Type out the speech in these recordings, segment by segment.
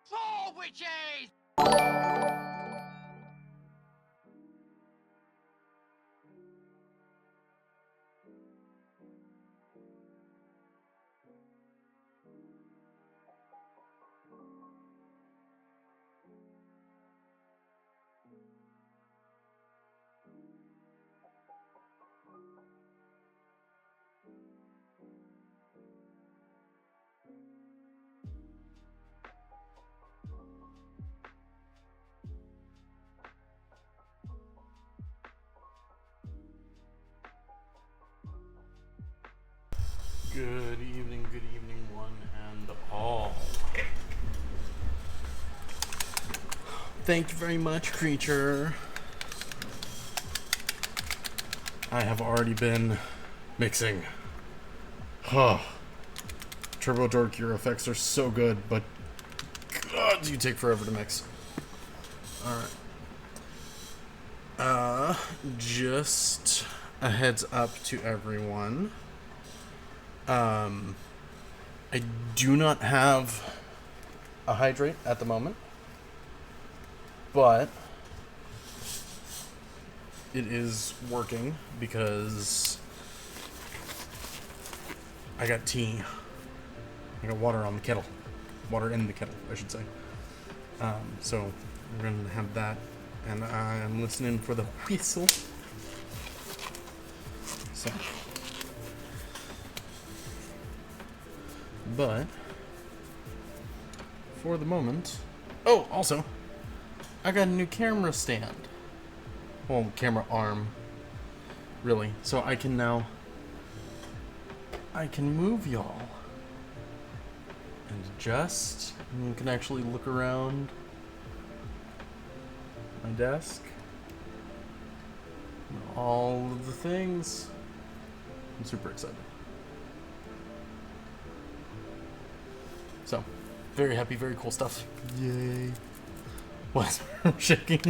Four witches! Good evening, one and all. Thank you very much, creature. I have already been mixing. Huh. Turbo Dork, your effects are so good, but God, you take forever to mix. Alright. Just a heads up to everyone. I do not have a hydrate at the moment, but it is working because I got tea. I got water on the kettle. Water in the kettle, I should say. So we're going to have that, and I'm listening for the whistle. So. But for the moment, oh, also, I got a new camera stand. Well, camera arm, really. So I can move y'all and adjust. And you can actually look around my desk. All of the things. I'm super excited. So, very happy, very cool stuff. Yay. What? I'm shaking.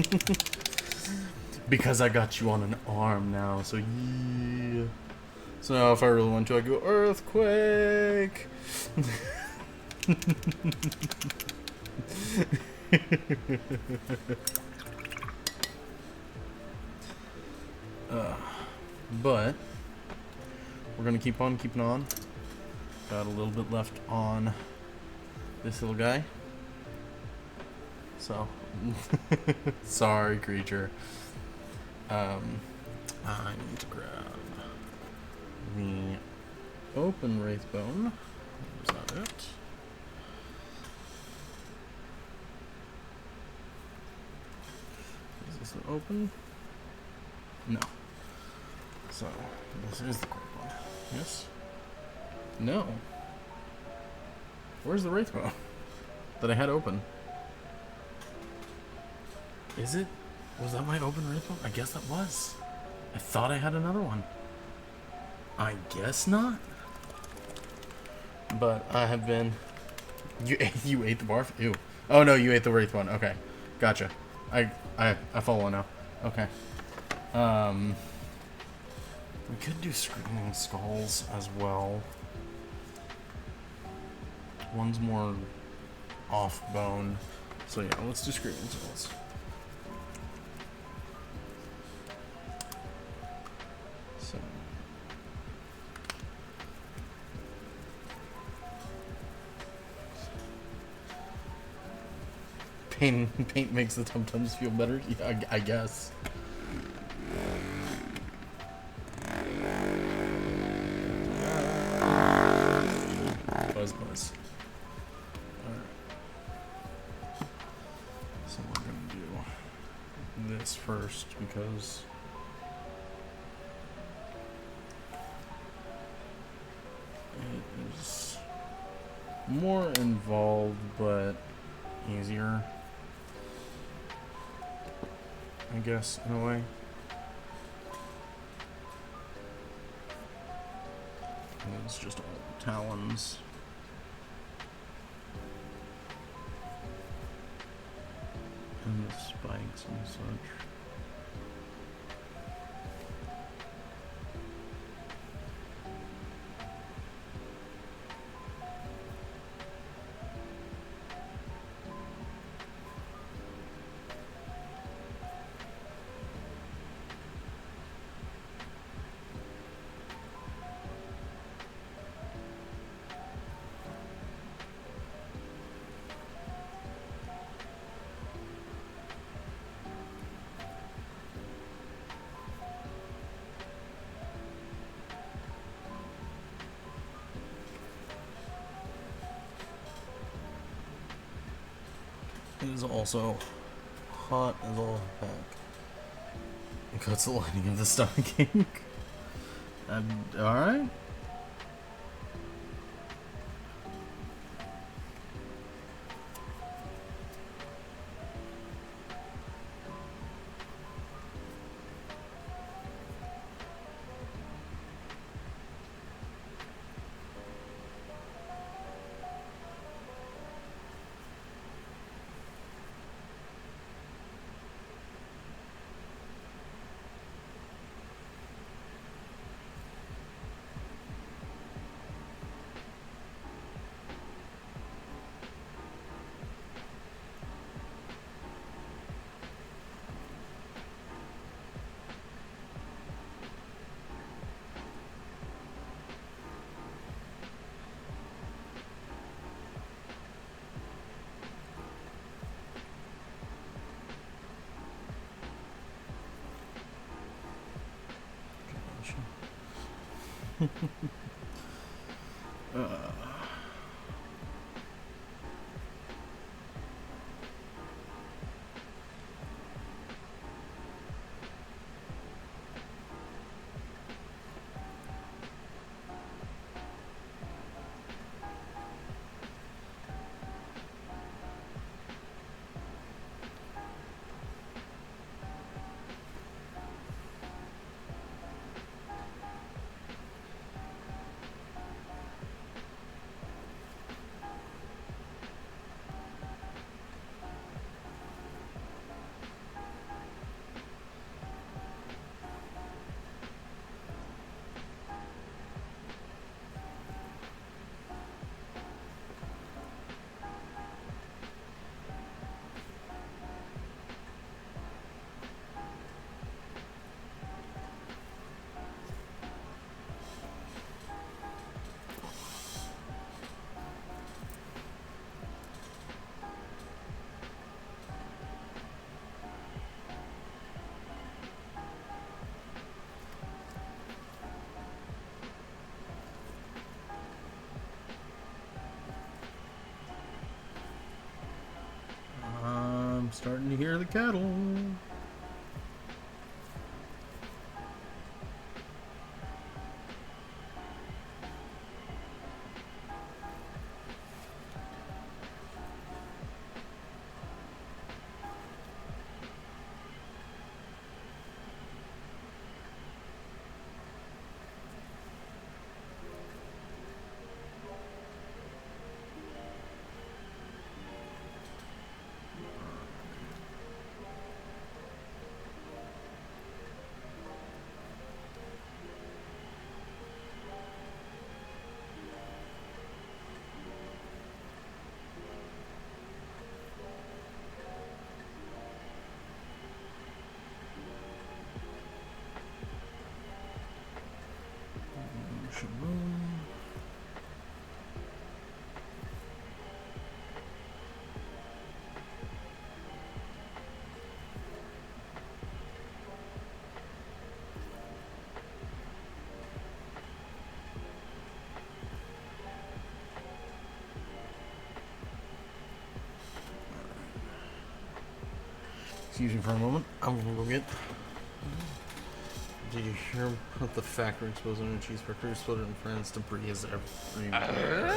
Because I got you on an arm now, so yeah. So now if I really want to, I go earthquake. But we're gonna keep on keeping on. Got a little bit left on this little guy. So sorry, creature. I need to grab the open Wraithbone. Is that it? Is this an open? No. So this is the correct one. Yes? No. Where's the Wraithbone that I had open? Is it? Was that my open Wraithbone? I guess that was. I thought I had another one. I guess not. But I have been... You ate the barf? Ew. Oh no, you ate the Wraithbone. Okay. Gotcha. I follow now. Okay. We could do Screaming Skulls as well. One's more off bone. So yeah, let's do Screaming Skulls. Paint makes the tum-tums feel better? Yeah, I guess. Buzz. Alright. So we're gonna do this first because it is more involved but easier, I guess, in a way. And it's just all talons. And the spikes and such. It is also hot as all heck. It cuts the lining of the stocking. Alright. I'm starting to hear the kettle. excuse me for a moment. I'm gonna go get. Did you hear about the factory explosion in cheeseburger exploded in France? Debris is everywhere.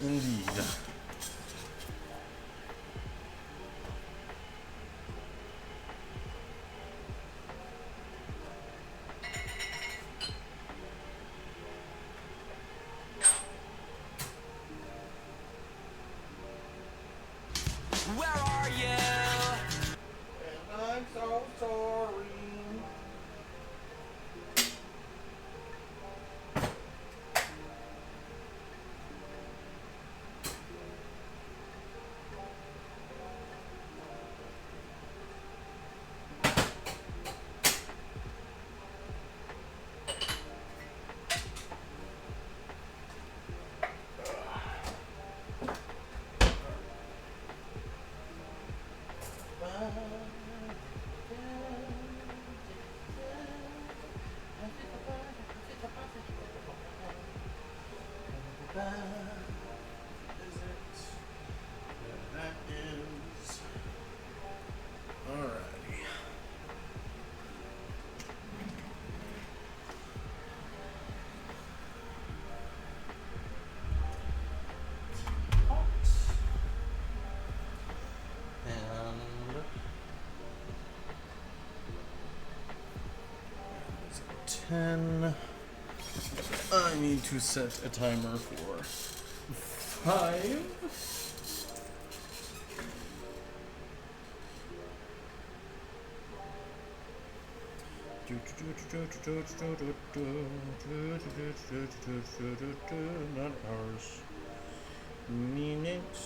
Indeed. Where are you? And I'm so sorry. That is alrighty. And 10. I need to set a timer for 5. Not hours. Minutes.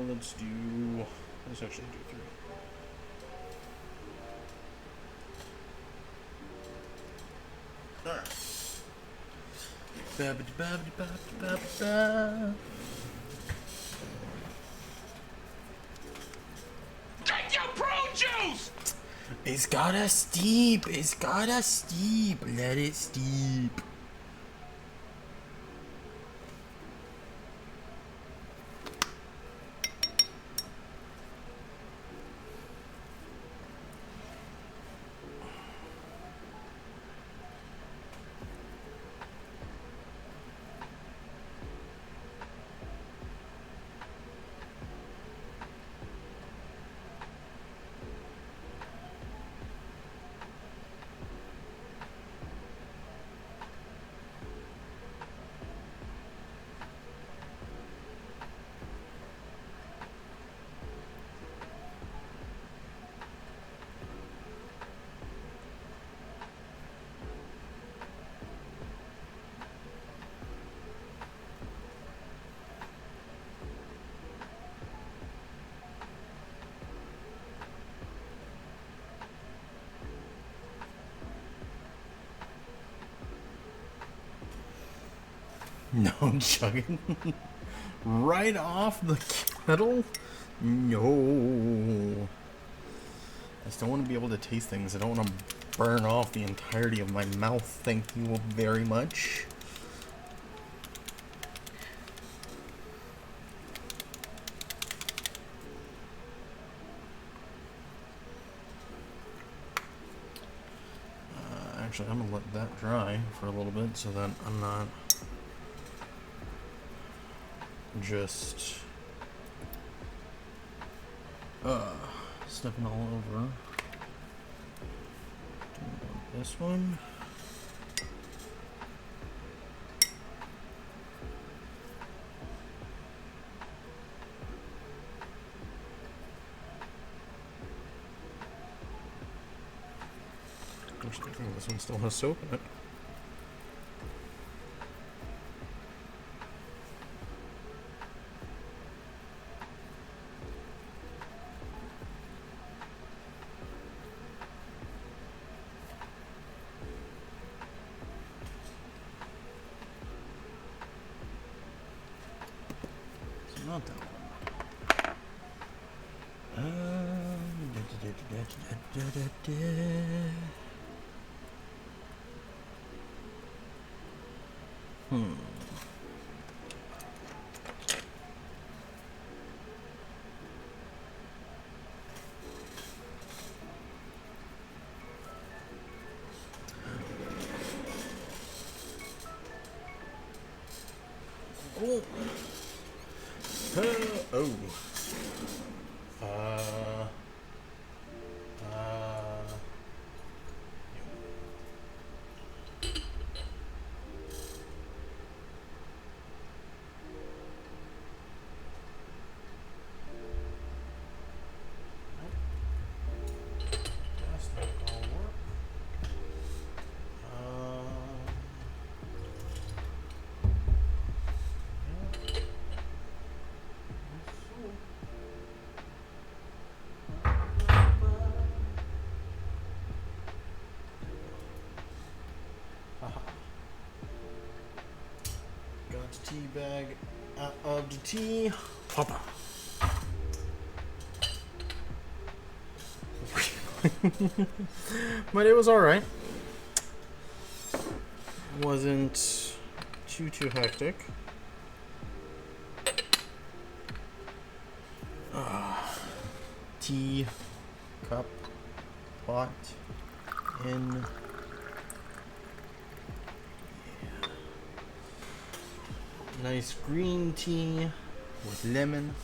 Let's do. Let's actually do 3. Alright. Drink your prune juice! It's gotta steep. It's gotta steep. Let it steep. No chugging. Right off the kettle? No. I still want to be able to taste things. I don't want to burn off the entirety of my mouth. Thank you very much. Actually, I'm going to let that dry for a little bit so that I'm not just stepping all over. This one. I think this one still has soap in it. It's not that one. Oh. Oh. Uh. That's not gonna work. Got the tea bag out of the tea. Papa. But it was alright. Wasn't too hectic. Tea, cup, pot, in. Yeah. Nice green tea with lemon.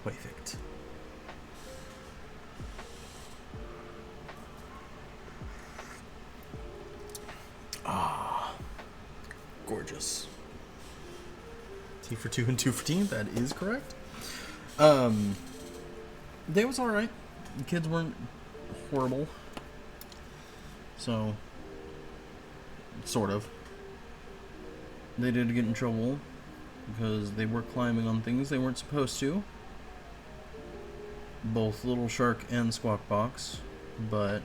Perfect. Gorgeous. Tea for 2 and 2 for tea, that is correct. Day was alright. The kids weren't horrible. So, sort of. They did get in trouble because they were climbing on things they weren't supposed to. Both Little Shark and Squawk Box, but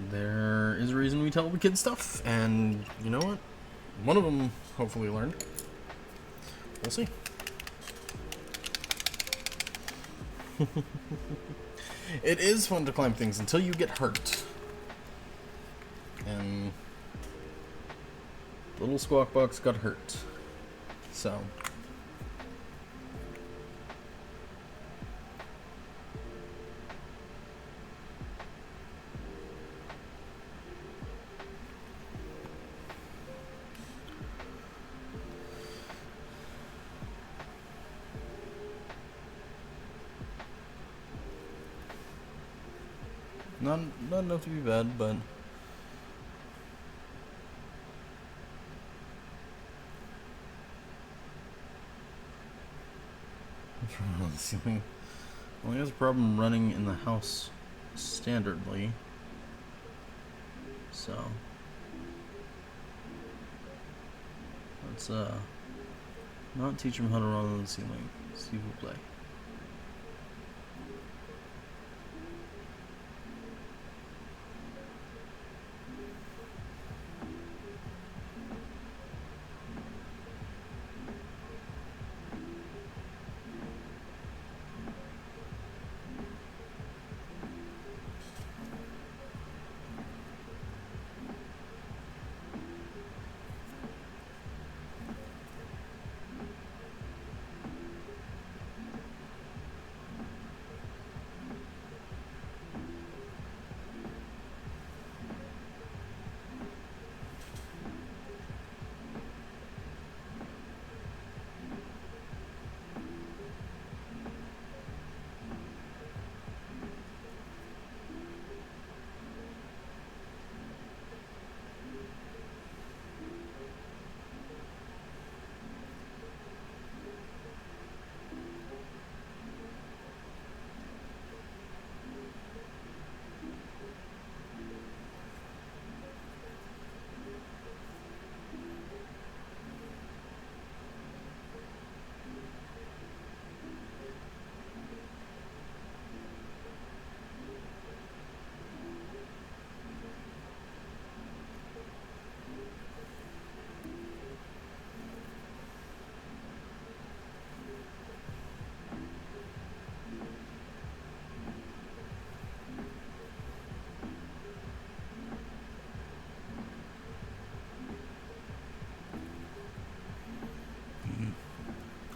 there is a reason we tell the kids stuff, and you know what? One of them hopefully learned. We'll see. It is fun to climb things until you get hurt. And Little Squawk Box got hurt. So not enough to be bad, but on the ceiling. Well, he has a problem running in the house standardly. So let's not teach him how to run on the ceiling. See who play.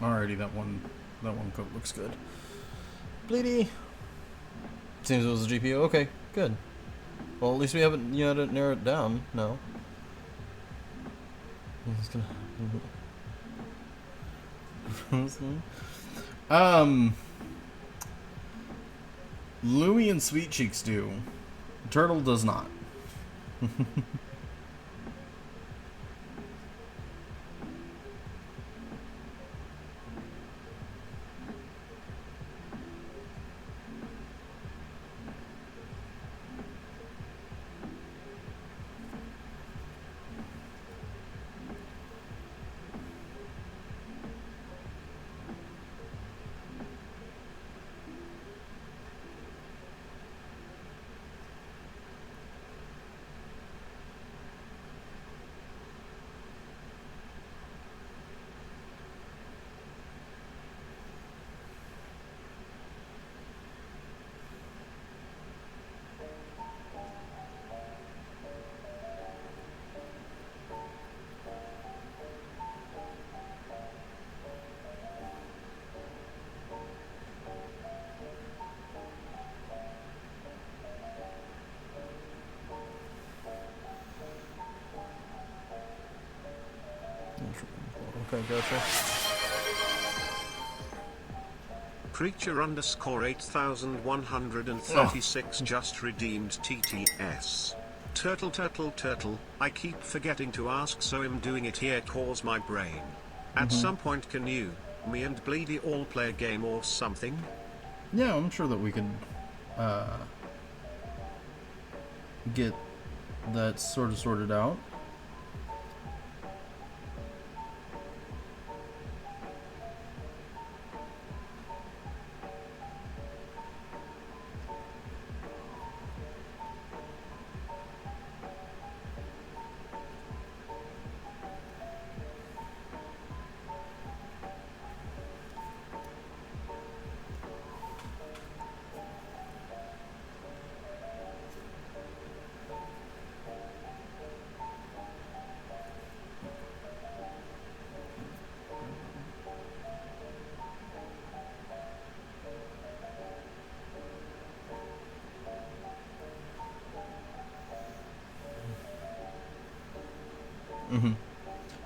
Alrighty, that one coat looks good. Bleedy. Seems it was a GPU. Okay, good. Well, at least we haven't yet narrowed it down. No. He's gonna. Louie and Sweet Cheeks do. Turtle does not. Okay, gotcha. Creature underscore 8136 just redeemed TTS. Turtle, I keep forgetting to ask, so I'm doing it here cause my brain. At some point can you, me and Bleedy all play a game or something? Yeah, I'm sure that we could get that sort of sorted out.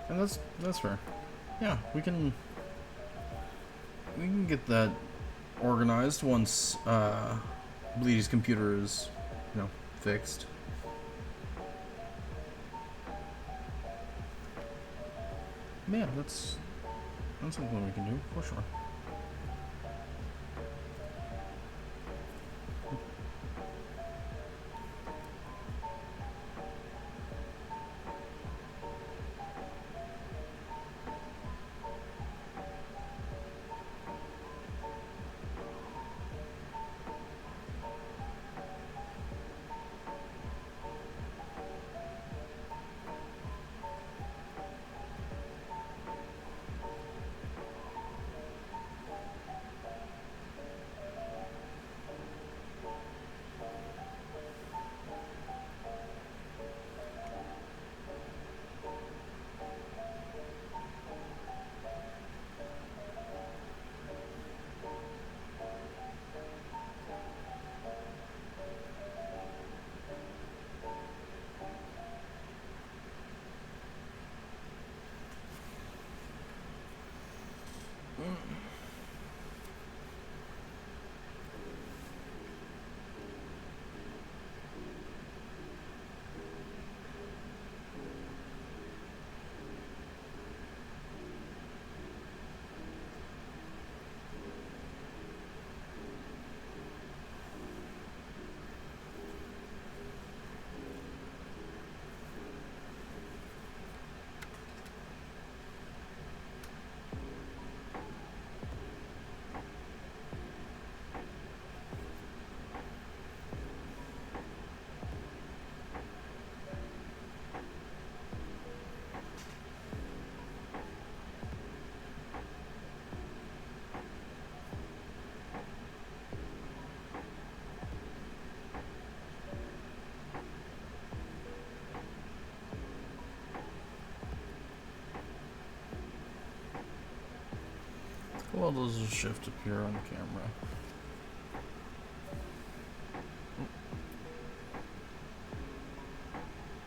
And that's fair. Yeah, we can get that organized once Bleedy's computer is, fixed. Yeah, that's something we can do for sure. Well, does a shift appear on the camera?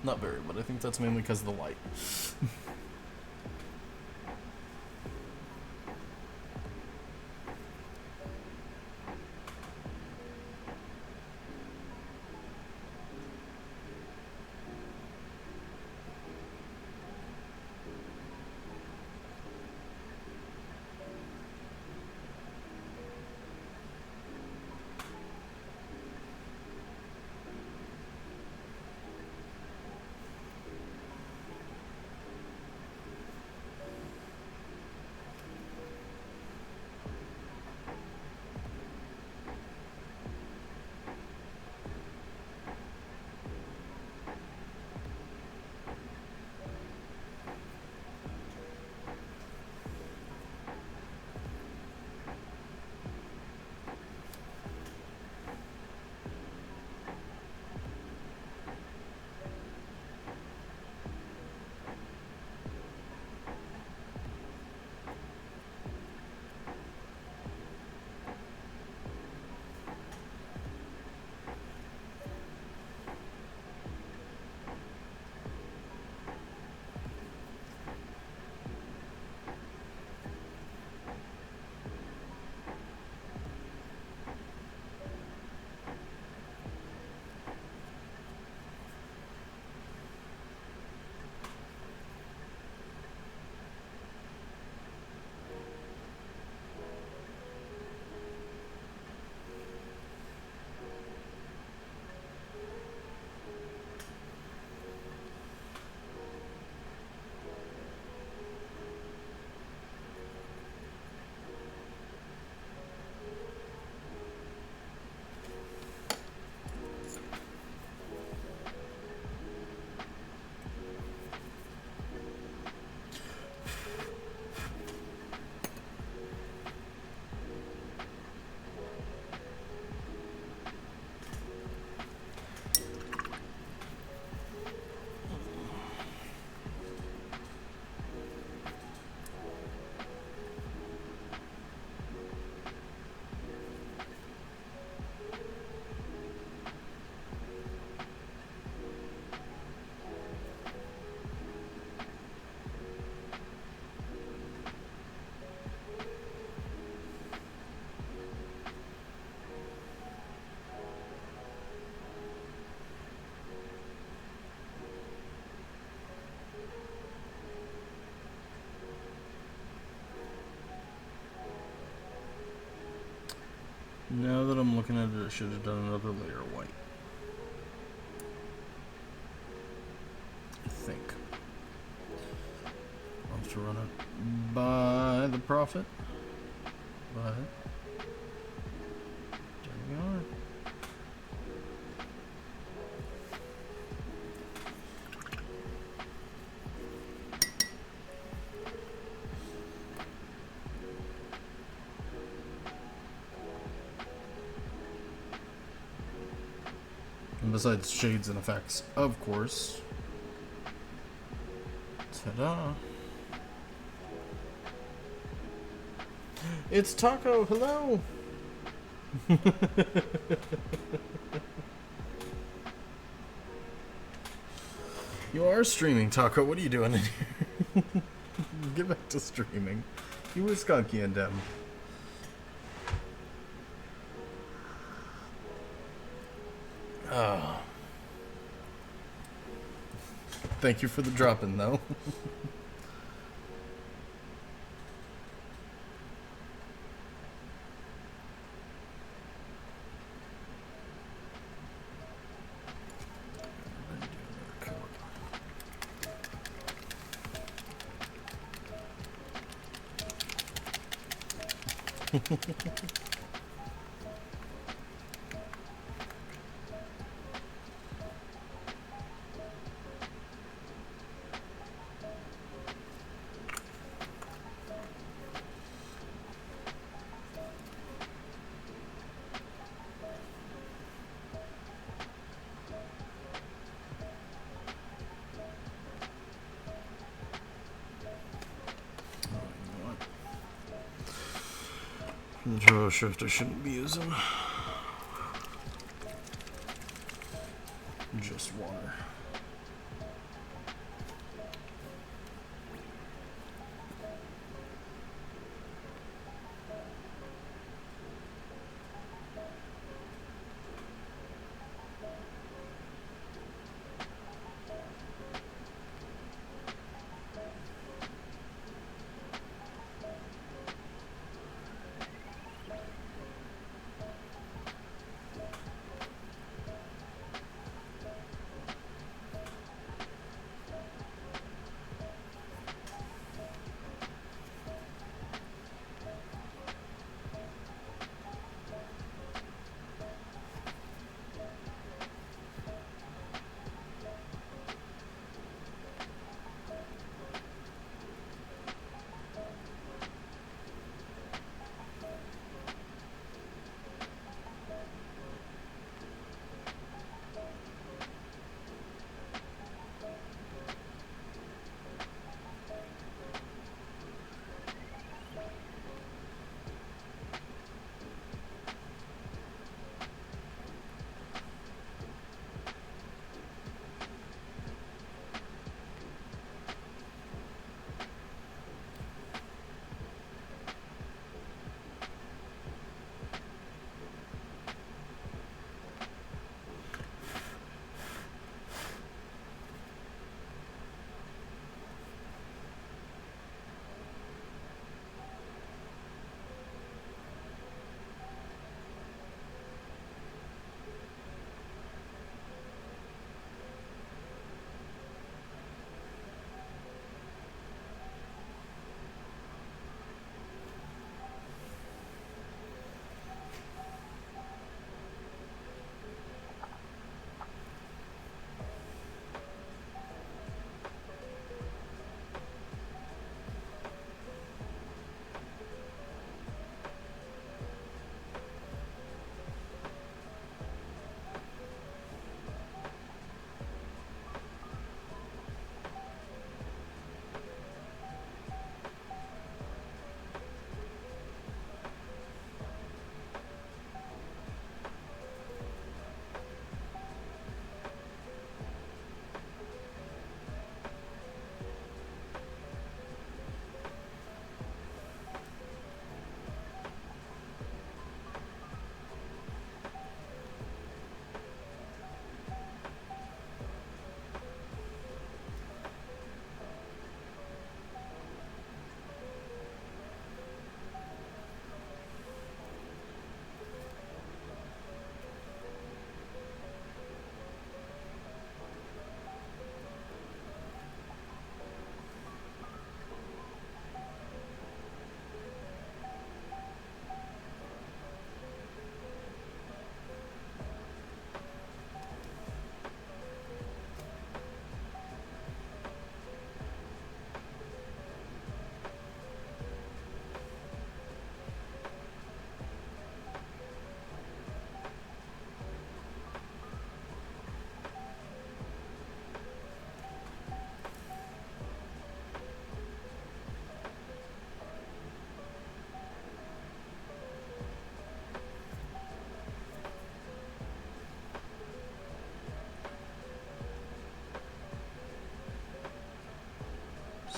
Not very, but I think that's mainly because of the light. Now that I'm looking at it, I should have done another layer of white. I think. I'll have to run it by the Prophet. But there we are. And besides shades and effects, of course. Ta-da! It's Taco! Hello! You are streaming, Taco. What are you doing in here? Get back to streaming. You were skunky and dem. Oh. Thank you for the drop-in, though. The turbo shift I shouldn't be using. Just water.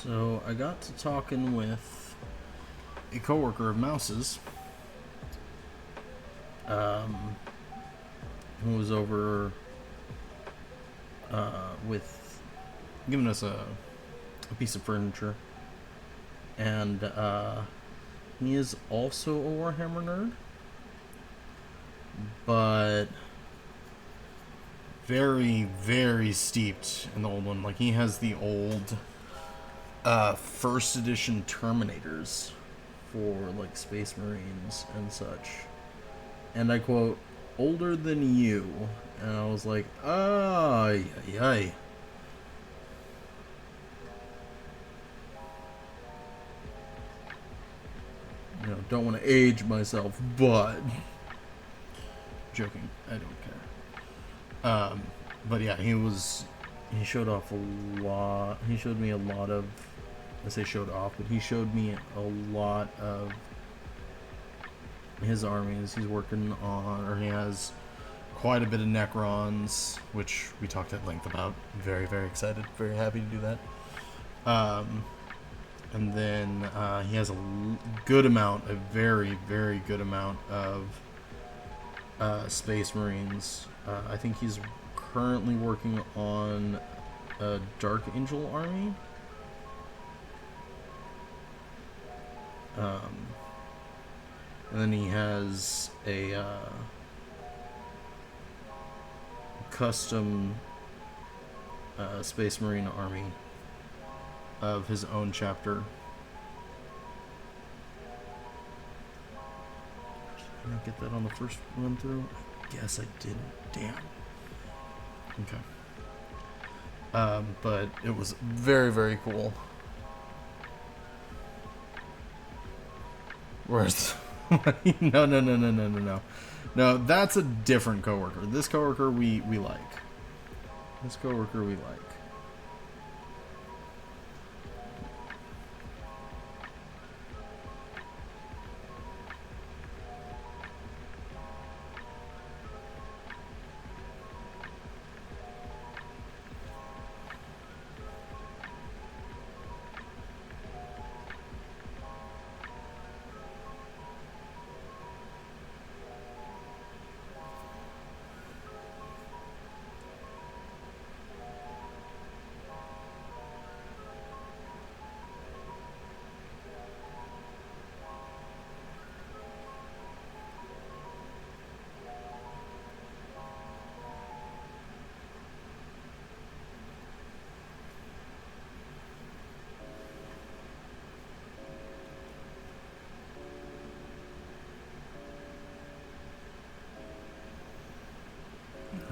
So I got to talking with a coworker of Mouse's, who was over with giving us a piece of furniture, and he is also a Warhammer nerd, but very, very steeped in the old one. Like, he has the old first edition Terminators for like Space Marines and such, and I quote, older than you. And I was like, ay, ay, ay. You know, don't want to age myself, but joking, I don't care. But yeah, he showed off a lot. He showed me a lot of, I say showed off, but he showed me a lot of his armies. He's working on, or he has quite a bit of Necrons, which we talked at length about. Very, very excited, very happy to do that. And then he has a good amount, a very, very good amount of Space Marines. I think he's currently working on a Dark Angel army. And then he has a custom Space Marine army of his own chapter. Did I get that on the first run through? I guess I didn't. Damn. Okay. But it was very, very cool. Where's no. No, that's a different coworker. This coworker we like. This coworker we like.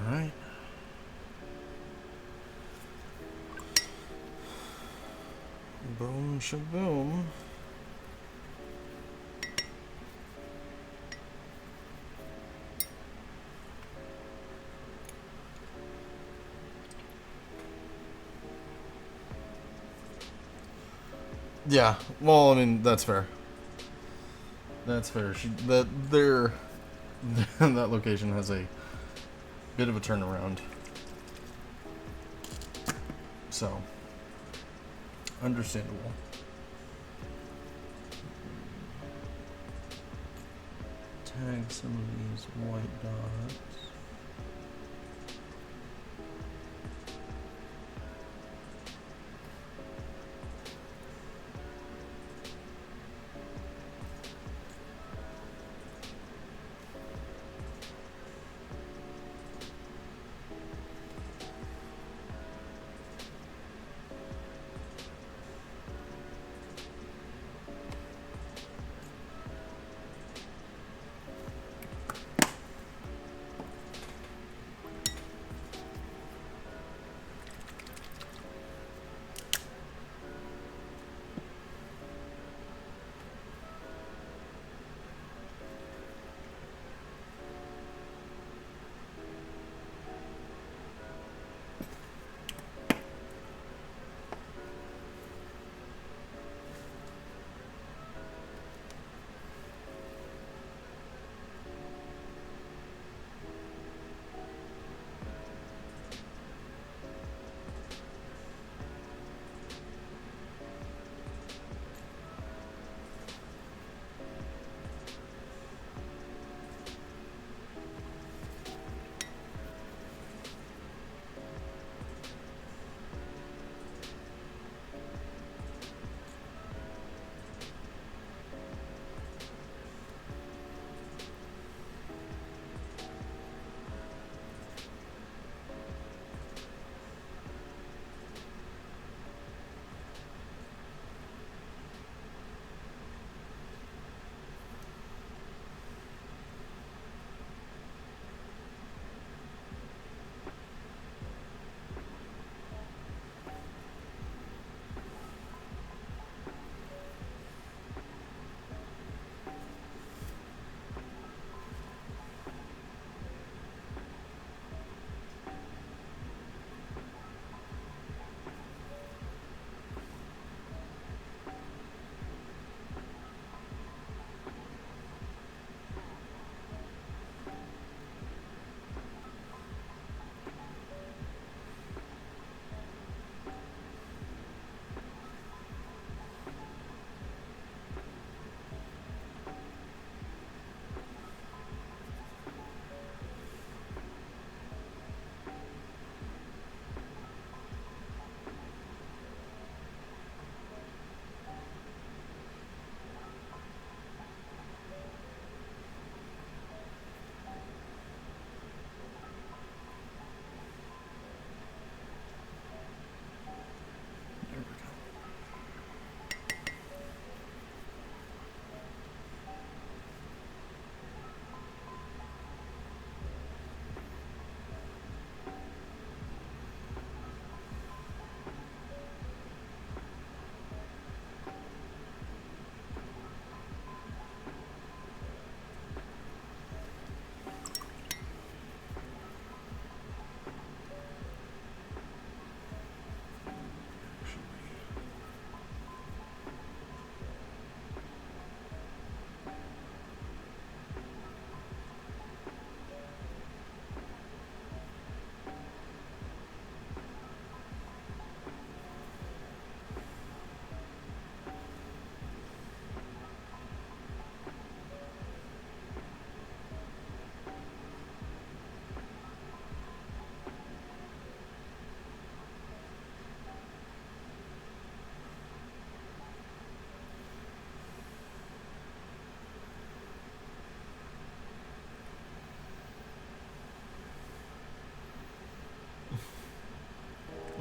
Alright. Boom shaboom. Yeah, well, I mean, that's fair. That's fair. That location has a bit of a turnaround. So, understandable. Tag some of these white dots.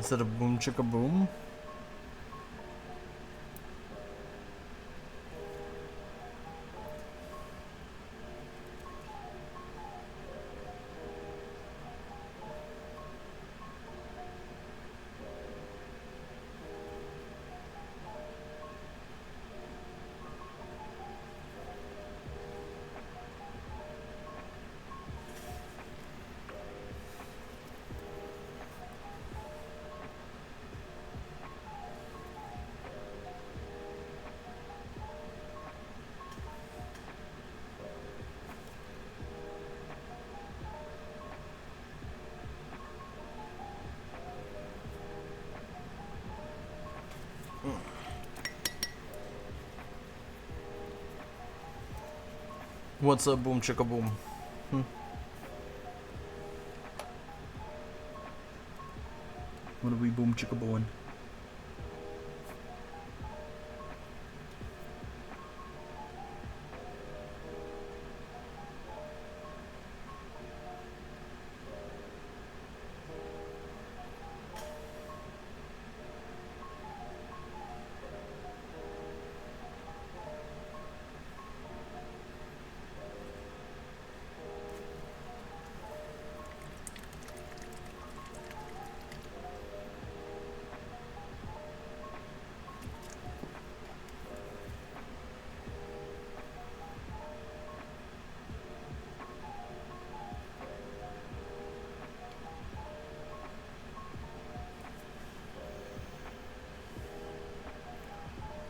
instead of boom chicka boom. What's up, boom chicka boom? What are we boom chicka booing?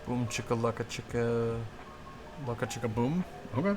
Boom chicka lucka chicka boom. Okay.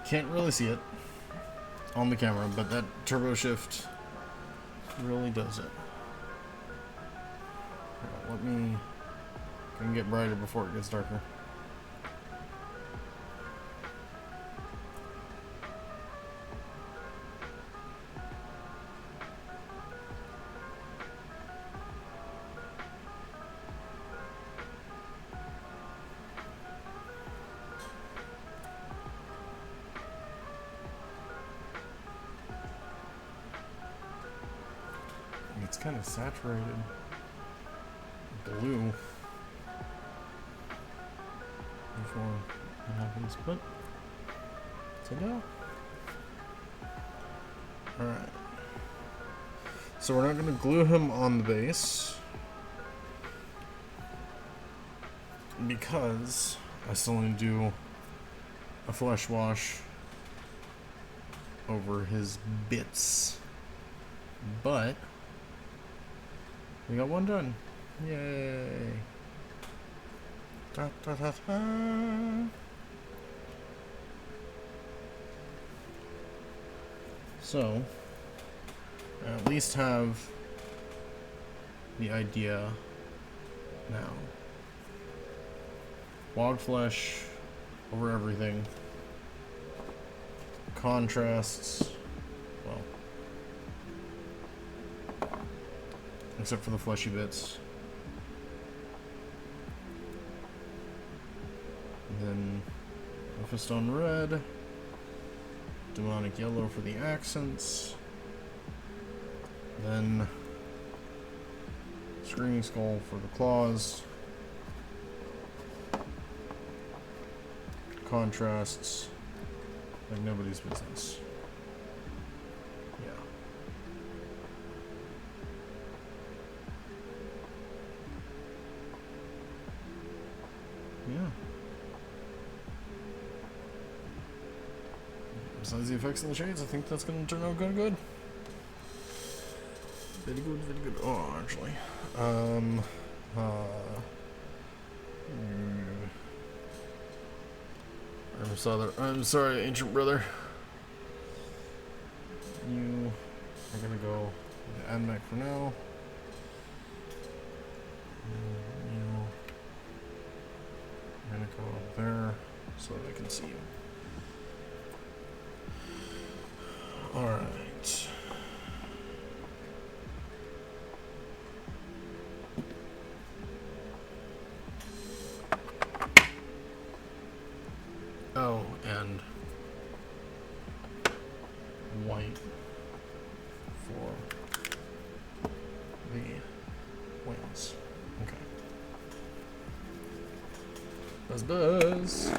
Can't really see it on the camera, but that turbo shift really does it. Let me get brighter before it gets darker. It's kind of saturated blue before it happens, but it's a go. Alright. So we're not going to glue him on the base because I still need to do a flesh wash over his bits. But we got one done. Yay. Da, da, da, da. So, I at least have the idea now. Log flesh over everything. Contrasts. Well, except for the fleshy bits. And then Mephiston red, demonic yellow for the accents, then screaming skull for the claws, contrasts like nobody's business. Yeah. Besides the effects and the shades, I think that's going to turn out kind of good. Very good, very good. Oh, actually. I'm sorry, ancient brother. You are going to go with AdMech for now. I'm gonna go up there so that I can see you. Alright. Oh, and white for the wings. Okay. Buzz.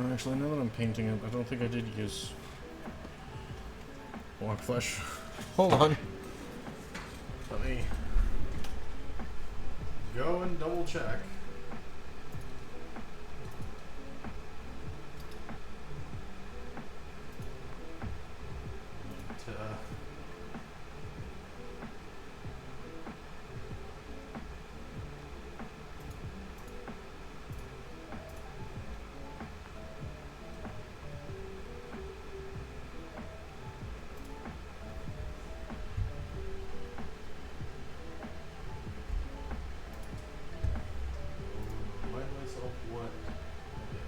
Actually, now that I'm painting it, I don't think I did use block flesh. Hold on. Let me go and double check. Remind myself what I did.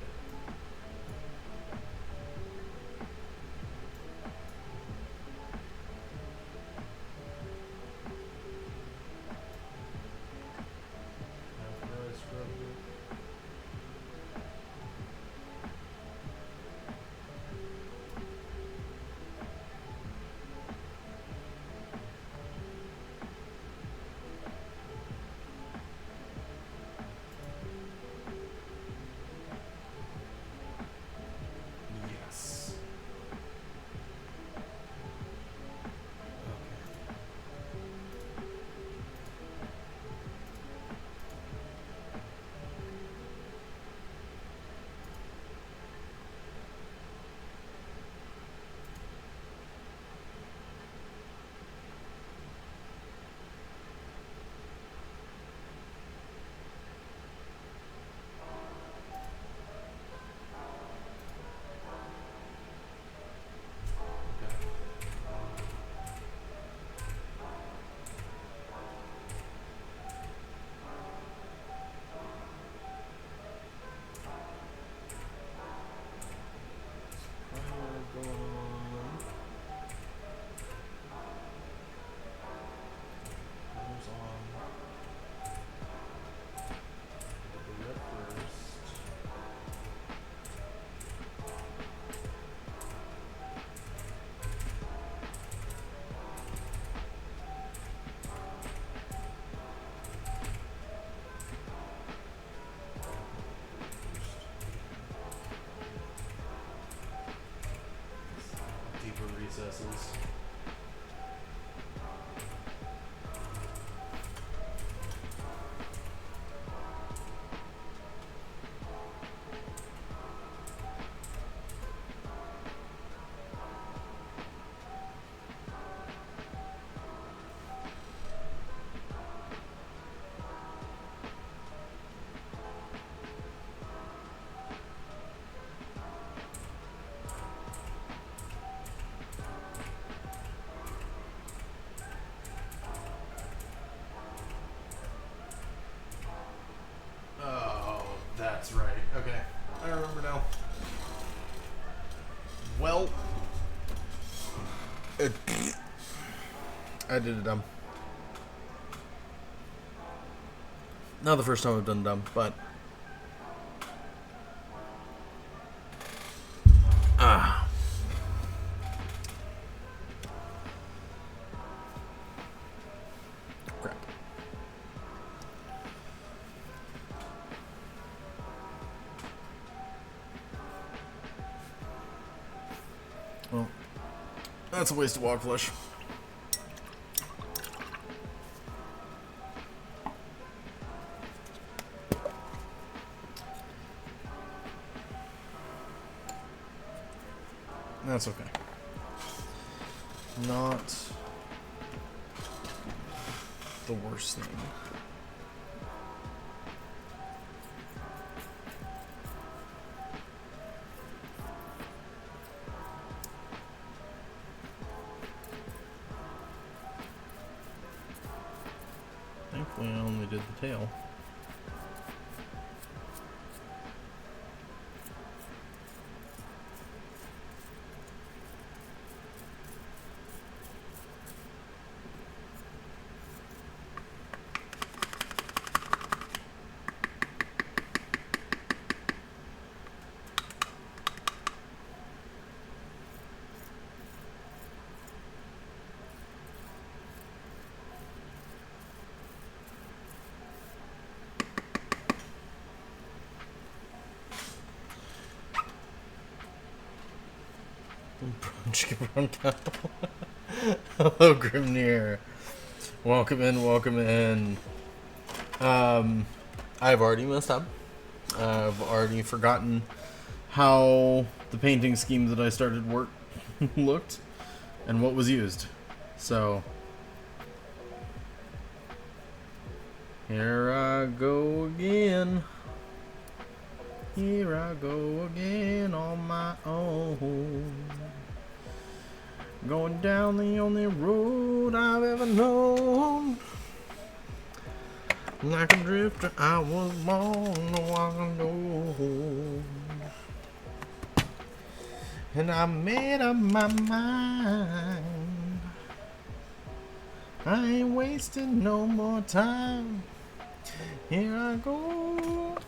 After I scrubbed it. Yes. Okay. Okay. Primer going on. Colors on. The red first. Deeper recesses. Oh, that's right. Okay, I remember now. Well, I did it dumb. Not the first time I've done dumb, but crap. Well, that's a waste of walk flesh. That's okay. Not the worst thing. Thankfully, I only did the tail. Hello, Grimnir. Welcome in, welcome in. I've already messed up. I've already forgotten how the painting scheme that I started work looked and what was used. So here I go again. Here I go again on my own. Going down the only road I've ever known. Like a drifter, I was born a while ago. And I made up my mind. I ain't wasting no more time. Here I go.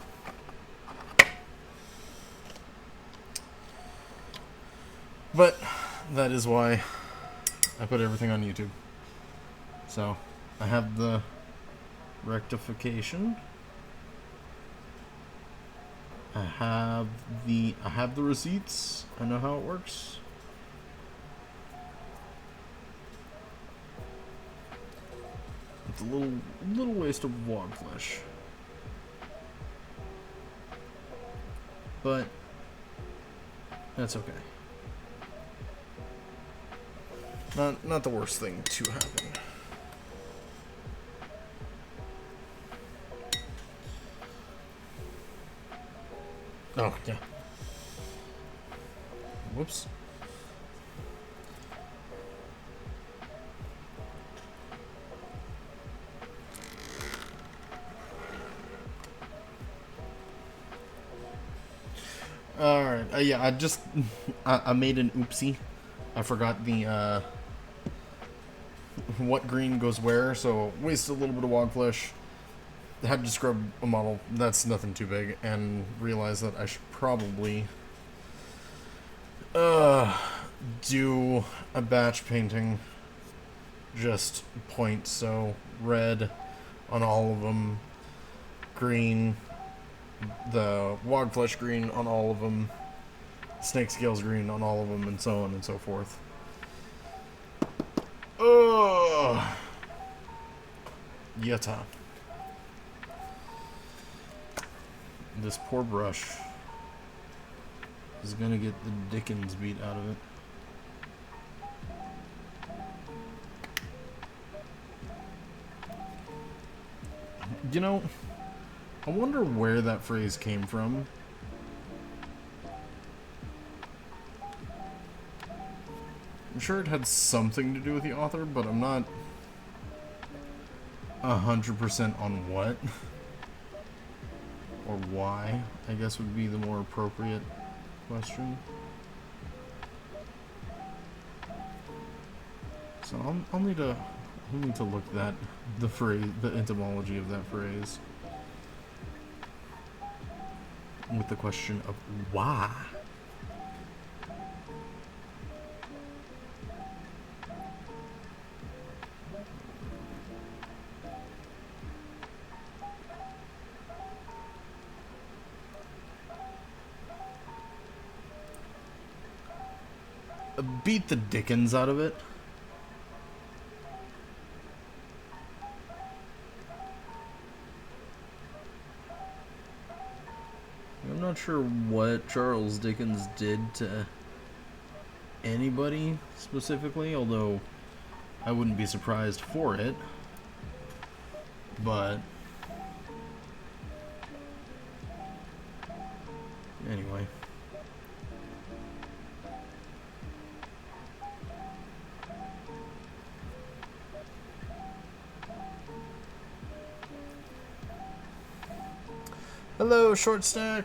But that is why I put everything on YouTube. So I have the rectification. I have the receipts. I know how it works. It's a little waste of wog flesh. But that's okay. Not the worst thing to happen. Oh, yeah. Whoops. Alright, yeah, I made an oopsie. I forgot the, what green goes where, so wasted a little bit of wog flesh. Had to scrub a model, that's nothing too big, and realized that I should probably do a batch painting, just point, so red on all of them, green, the wog flesh green on all of them, snake scales green on all of them, and so on and so forth. Yata. This poor brush is gonna get the dickens beat out of it. You know, I wonder where that phrase came from. I'm sure it had something to do with the author, but I'm not 100% on what. Or why, I guess would be the more appropriate question. So I'll need to look that the etymology of that phrase with the question of why. Beat the dickens out of it. I'm not sure what Charles Dickens did to anybody specifically, although I wouldn't be surprised for it. But anyway. Hello, Short Stack.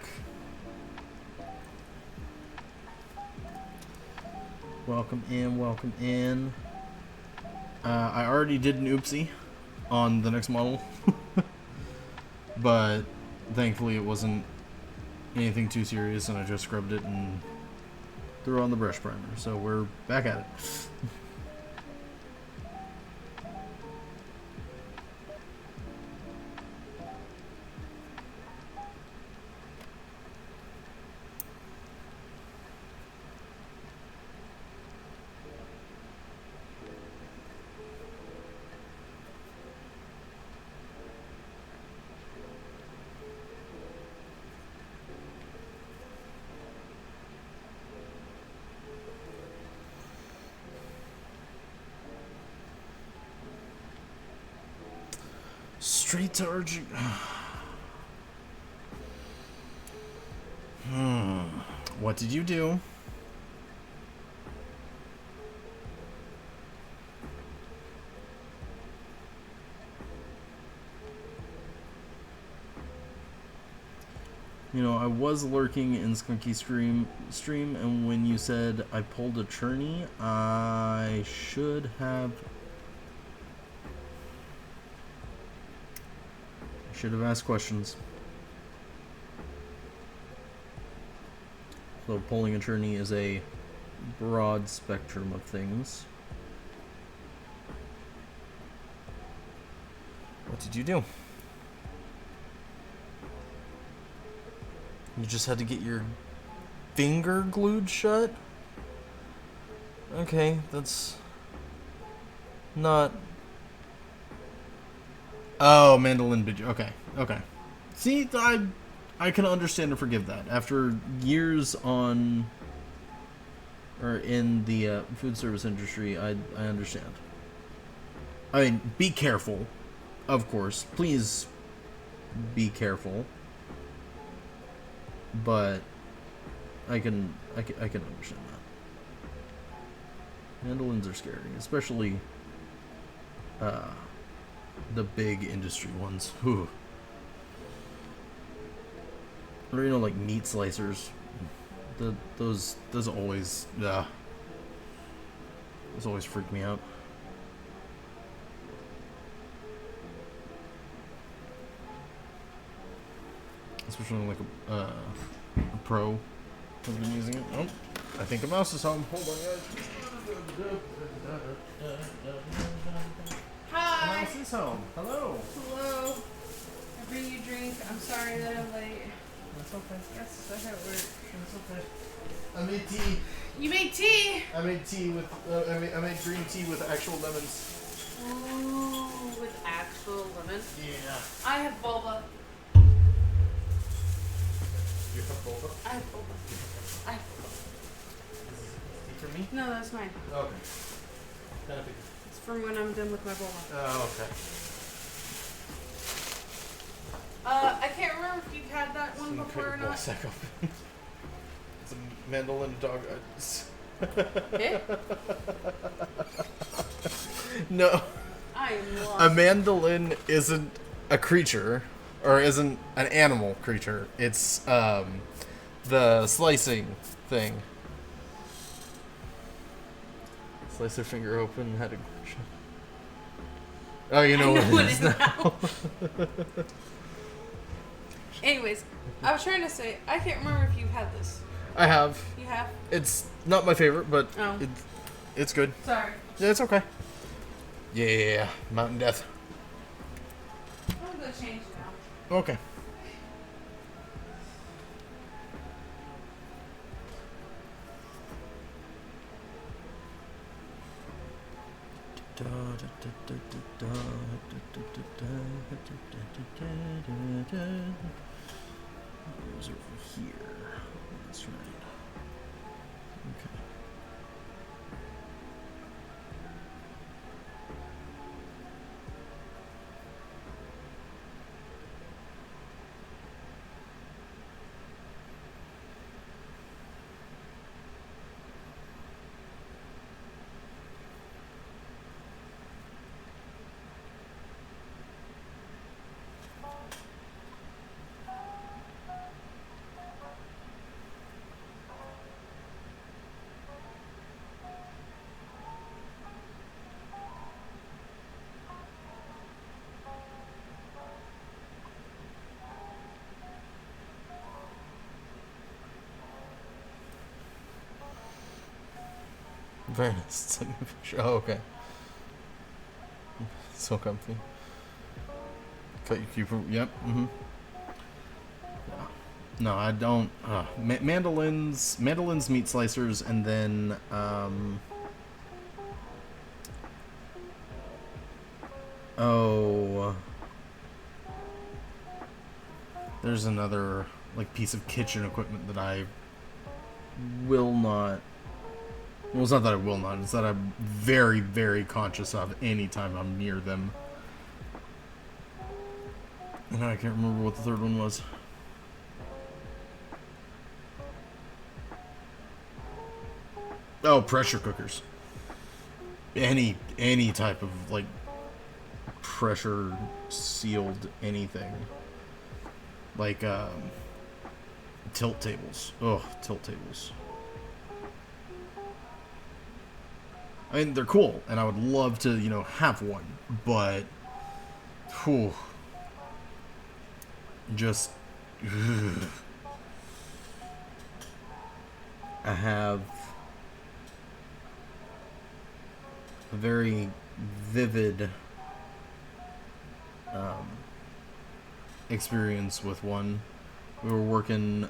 Welcome in, welcome in. I already did an oopsie on the next model, but thankfully it wasn't anything too serious, and I just scrubbed it and threw on the brush primer, so we're back at it. Straight to urgent. What did you do? You know, I was lurking in Skunky stream, and when you said I pulled a churney, I should have asked questions. So pulling a churney is a broad spectrum of things. What did you do? You just had to get your finger glued shut? Okay, that's not... Oh, mandolin bid. Okay, okay. See, I can understand and forgive that. After years on... or in the food service industry, I understand. I mean, be careful. Of course. Please be careful. But I can understand that. Mandolins are scary, especially the big industry ones. Whew. Or you know, like meat slicers. Those always those always freak me out. Especially like a pro has been using it. Oh, I think a mouse is home. Hold on, guys. Hi. Mouse is home. Hello. Hello. I bring you a drink. I'm sorry that I'm late. That's okay. That's how it works. That's okay. I made tea. You made tea? I made tea with. I made green tea with actual lemons. Ooh, with actual lemon. Yeah. I have boba. You have boba? I have boba. I have boba. Tea for me? No, that's mine. Okay. Kind of figured. It's from when I'm done with my boba. Oh, okay. I can't remember if you've had that one before or not. It's a mandolin dog. Eh? No. I am lost. A mandolin isn't a creature, or isn't an animal creature. It's the slicing thing. Slice their finger open, had a. Oh, you know, what it is now. Anyways, I was trying to say, I can't remember if you've had this. I have. You have? It's not my favorite, but Oh. it's good. Sorry. Yeah, it's okay. Yeah, Mountain Death. I'm gonna change now. Okay. Goes over here. That's right. Okay. Very nice. Oh, okay. So comfy. Cut your cube. Yep. Mm-hmm. No, I don't. Mandolins, meat slicers, and then oh, there's another like piece of kitchen equipment that I will not. Well, it's not that I will not. It's that I'm very, very conscious of anytime I'm near them. And I can't remember what the third one was. Oh, pressure cookers. Any type of like pressure sealed anything. Like tilt tables. Oh, tilt tables. I mean, they're cool, and I would love to, you know, have one, but whew, just I have a very vivid experience with one. We were working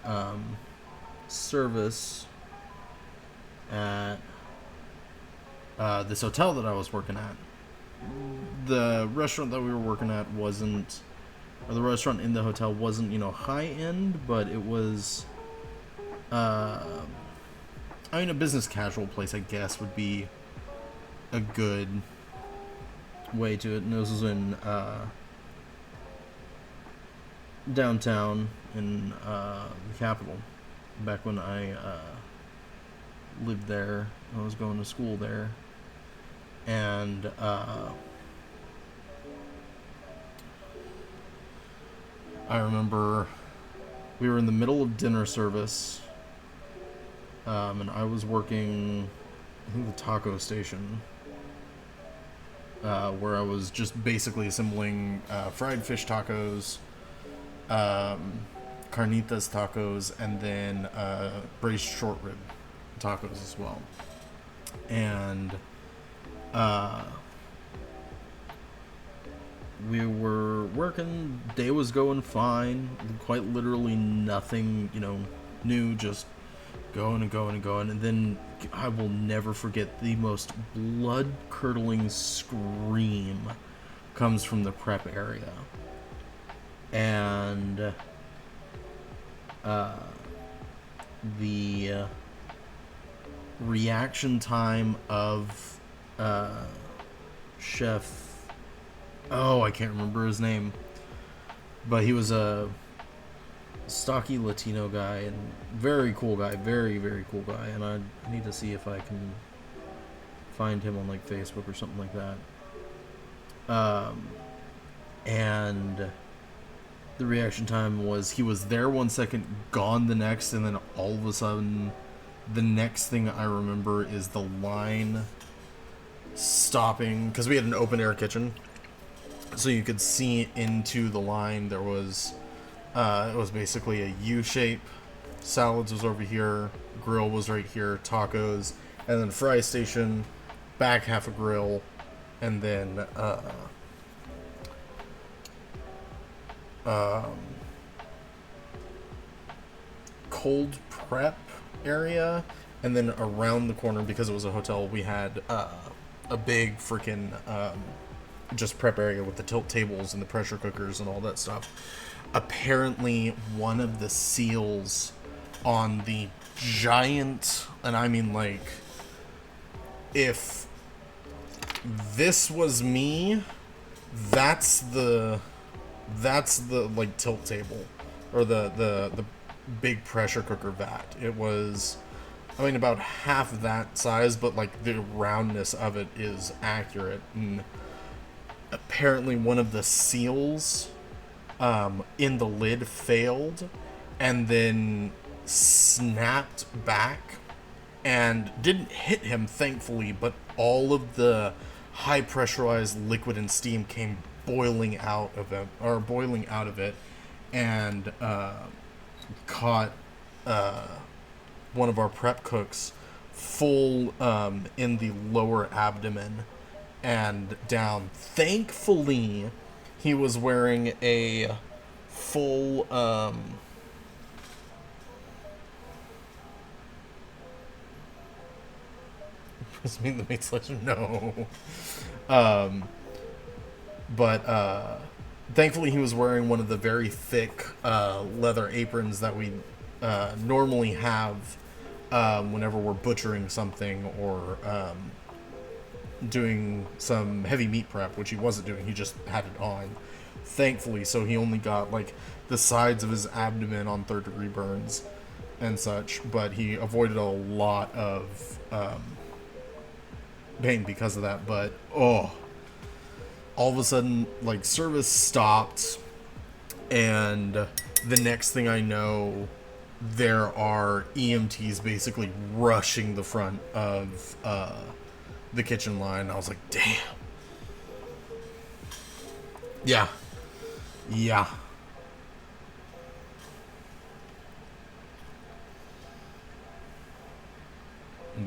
service at this hotel that I was working at. The restaurant that we were working at wasn't, or the restaurant in the hotel wasn't, you know, high end, but it was, I mean, a business casual place, I guess, would be a good way to it. And this was in downtown in the capital, back when I lived there. I was going to school there, and I remember we were in the middle of dinner service, and I was working, I think, the taco station, where I was just basically assembling fried fish tacos, carnitas tacos, and then braised short rib tacos as well. And we were working, day was going fine, quite literally nothing, you know, new, just going and going and going. And then I will never forget, the most blood-curdling scream comes from the prep area. And the reaction time of Chef, oh, I can't remember his name, but he was a stocky Latino guy, and very cool guy, very, very cool guy. And I need to see if I can find him on like Facebook or something like that. And the reaction time was, he was there 1 second, gone the next, and then all of a sudden, the next thing I remember is the line stopping, because we had an open air kitchen, so you could see into the line. There was, it was basically a U shape. Salads was over here, grill was right here, tacos, and then fry station, back half a grill, and then cold prep area. And then around the corner, because it was a hotel, we had a big freaking just prep area with the tilt tables and the pressure cookers and all that stuff. Apparently one of the seals on the giant, and I mean, like, if this was me, that's the like tilt table, or the big pressure cooker vat. It was, I mean, about half that size, but like the roundness of it is accurate. And apparently one of the seals in the lid failed and then snapped back and didn't hit him, thankfully, but all of the high pressurized liquid and steam came boiling out of it, and caught one of our prep cooks full in the lower abdomen and down. Thankfully, he was wearing a full does mean the meat slicer? No. But thankfully he was wearing one of the very thick leather aprons that we normally have whenever we're butchering something or doing some heavy meat prep, which he wasn't doing. He just had it on. thankfully, so he only got like the sides of his abdomen on 3rd-degree burns and such, but he avoided a lot of pain because of that. But all of a sudden, like, service stopped, and the next thing I know, there are EMTs basically rushing the front of the kitchen line. I was like, damn. Yeah.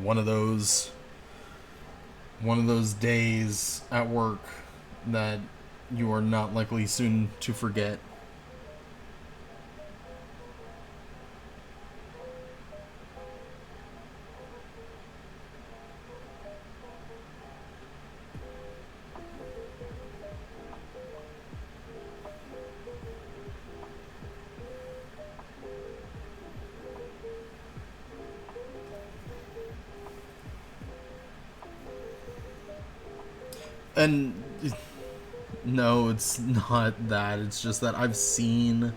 One of those days at work that you are not likely soon to forget. And no, it's not that. It's just that I've seen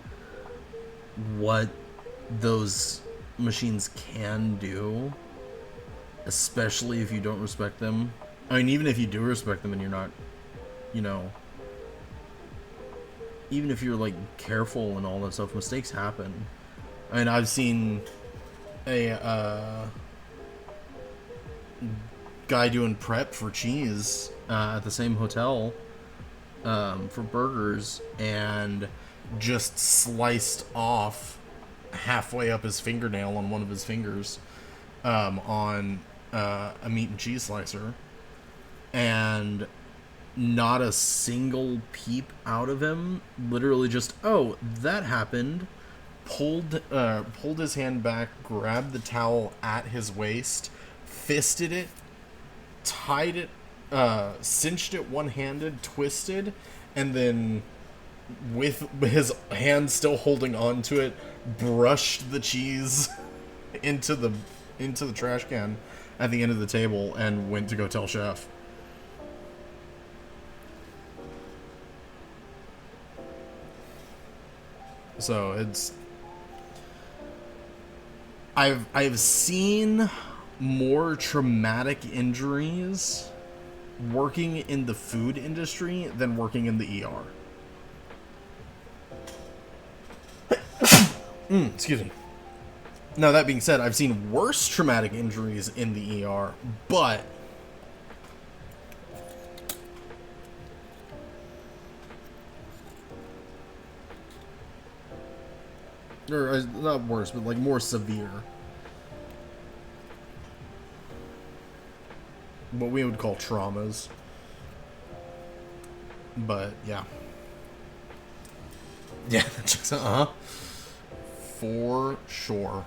what those machines can do, especially if you don't respect them. I mean, even if you do respect them and you're not, you know, even if you're, like, careful and all that stuff, mistakes happen. I mean, I've seen a guy doing prep for cheese at the same hotel for burgers, and just sliced off halfway up his fingernail on one of his fingers on a meat and cheese slicer, and not a single peep out of him. Literally just, oh, that happened. Pulled his hand back, grabbed the towel at his waist, fisted it, tied it, cinched it one-handed, twisted, and then with his hand still holding on to it, brushed the cheese into the trash can at the end of the table and went to go tell chef. So it's, I've seen more traumatic injuries working in the food industry than working in the ER. Excuse me. Now, that being said, I've seen worse traumatic injuries in the ER, but or not worse, but like more severe. What we would call traumas. But yeah. Yeah, for sure.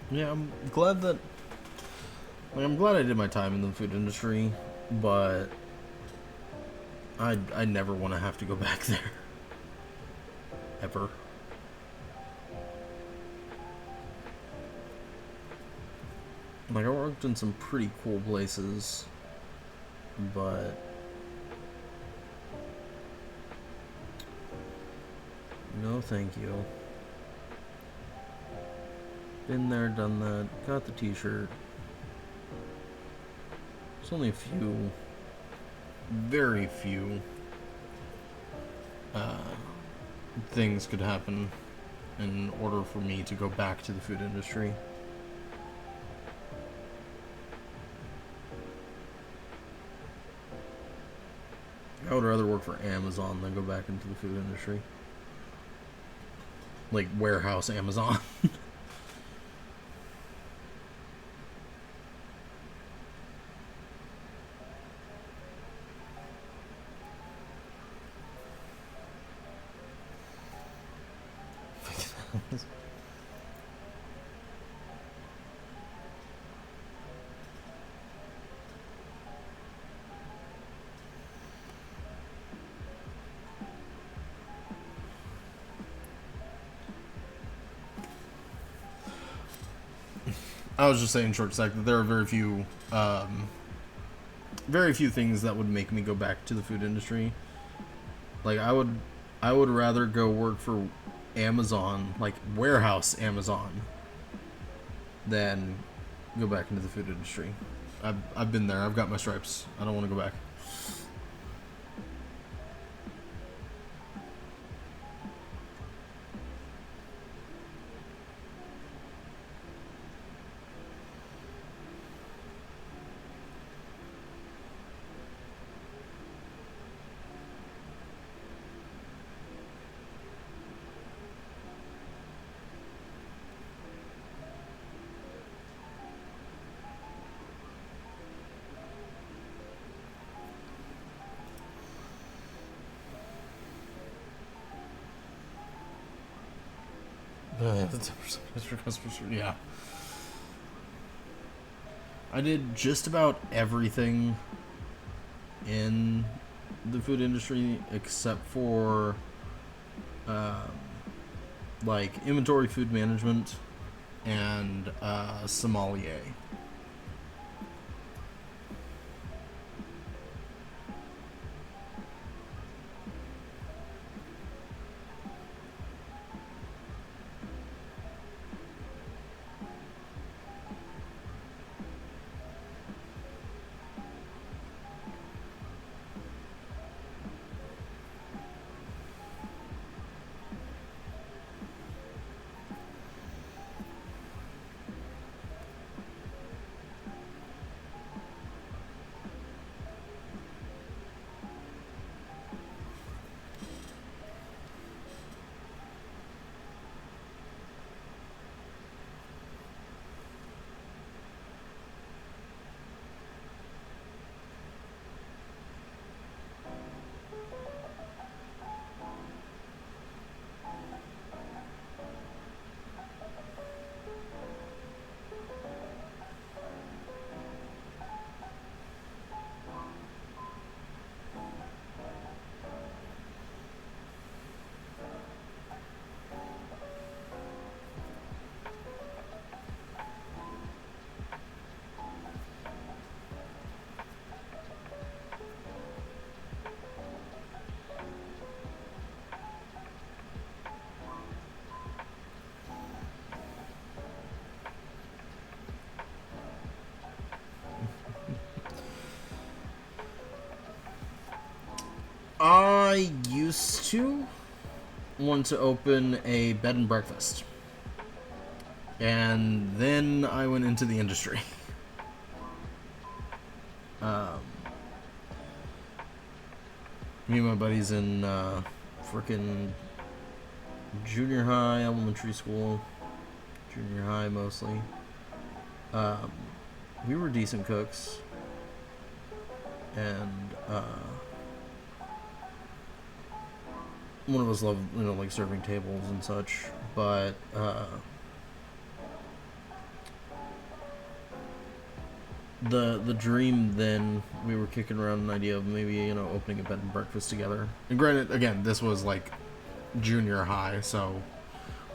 Yeah, I'm glad that, like, I'm glad I did my time in the food industry, but I never want to have to go back there. Ever. Like, I worked in some pretty cool places, but no thank you. Been there, done that, got the t-shirt, There's only a few, very few things could happen in order for me to go back to the food industry. I would rather work for Amazon than go back into the food industry. Like warehouse Amazon. I was just saying, short sec, that there are very few things that would make me go back to the food industry. Like I would rather go work for Amazon, like warehouse Amazon, than go back into the food industry. I've been there. I've got my stripes. I don't want to go back. Yeah. I did just about everything in the food industry except for like inventory, food management, and sommelier. I used to want to open a bed and breakfast, and then I went into the industry. Me and my buddies in frickin' junior high, elementary school, junior high mostly. We were decent cooks, and one of us loved, like serving tables and such, but the dream then, we were kicking around an idea of maybe, opening a bed and breakfast together. And granted, again, this was like junior high, so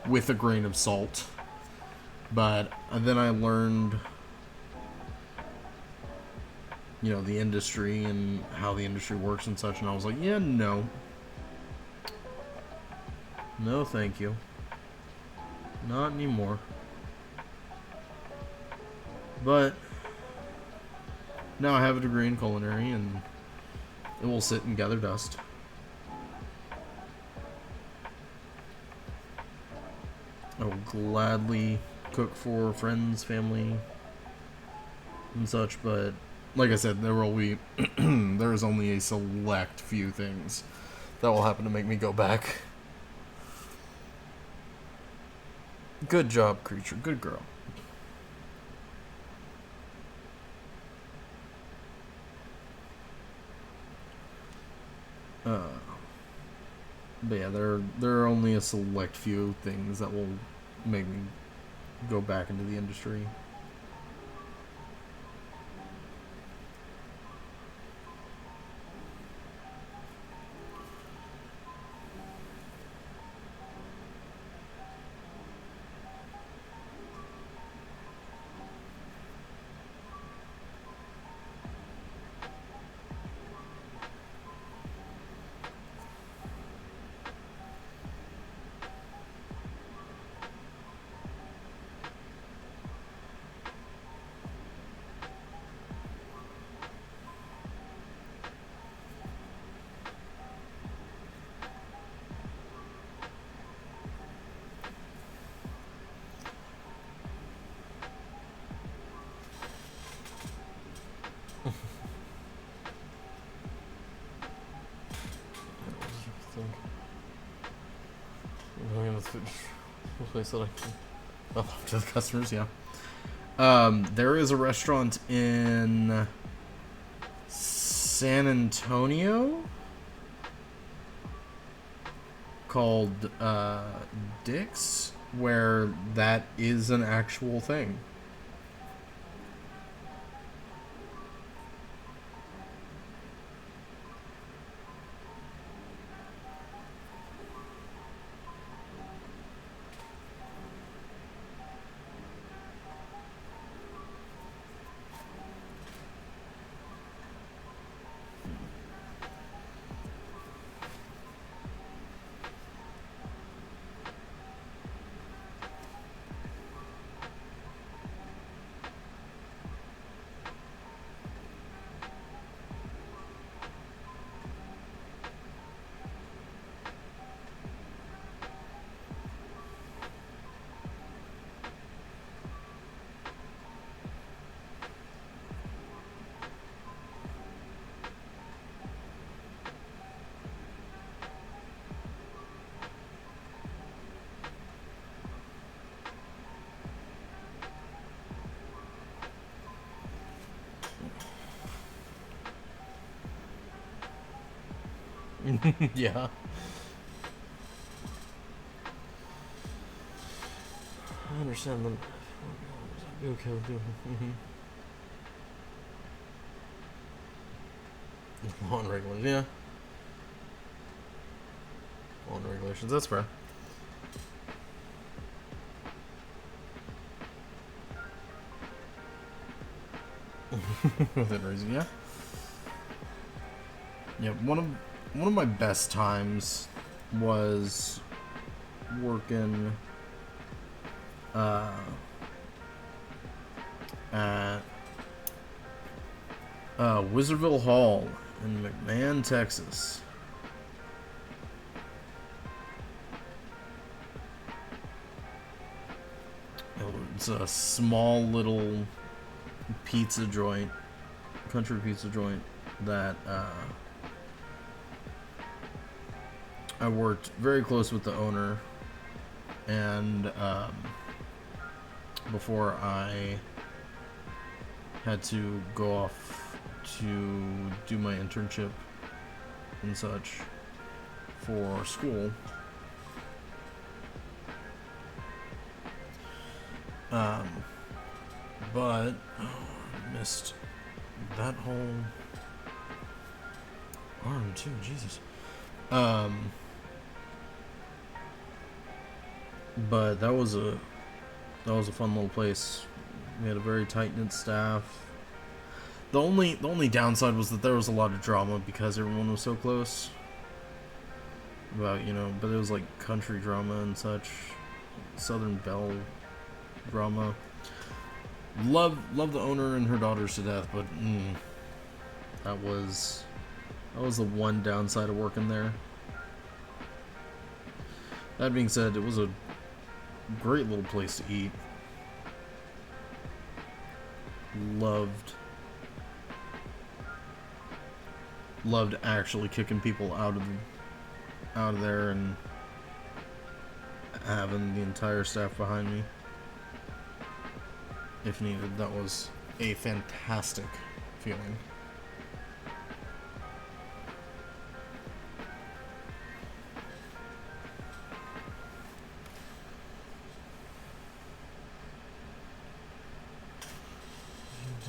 with a grain of salt. But then I learned, the industry and how the industry works and such, and I was like, yeah, no, thank you, not anymore. But Now I have a degree in culinary, and it will sit and gather dust. I will gladly cook for friends, family, and such, but like I said, there will be there is only a select few things that will happen to make me go back. Good job, creature. Good girl. But yeah, there are only a select few things that will make me go back into the industry. To the customers, yeah. There is a restaurant in San Antonio called Dick's, where that is an actual thing. Yeah. I understand them. Okay, we'll do Law and regulations, yeah. Law and regulations, that's fair. Within reason, yeah. Yeah, one of my best times was working at Wizardville Hall in McMahon, Texas. It's a small little pizza joint, country pizza joint that I worked very close with the owner, and before I had to go off to do my internship and such for school. But I missed that whole arm too, Jesus. But that was a fun little place. We had a very tight-knit staff. The only downside was that there was a lot of drama because everyone was so close. But it was like country drama and such, Southern Belle drama. Love the owner and her daughters to death, but that was the one downside of working there. That being said, it was a great little place to eat. Loved actually kicking people out of there and having the entire staff behind me if needed. That was a fantastic feeling.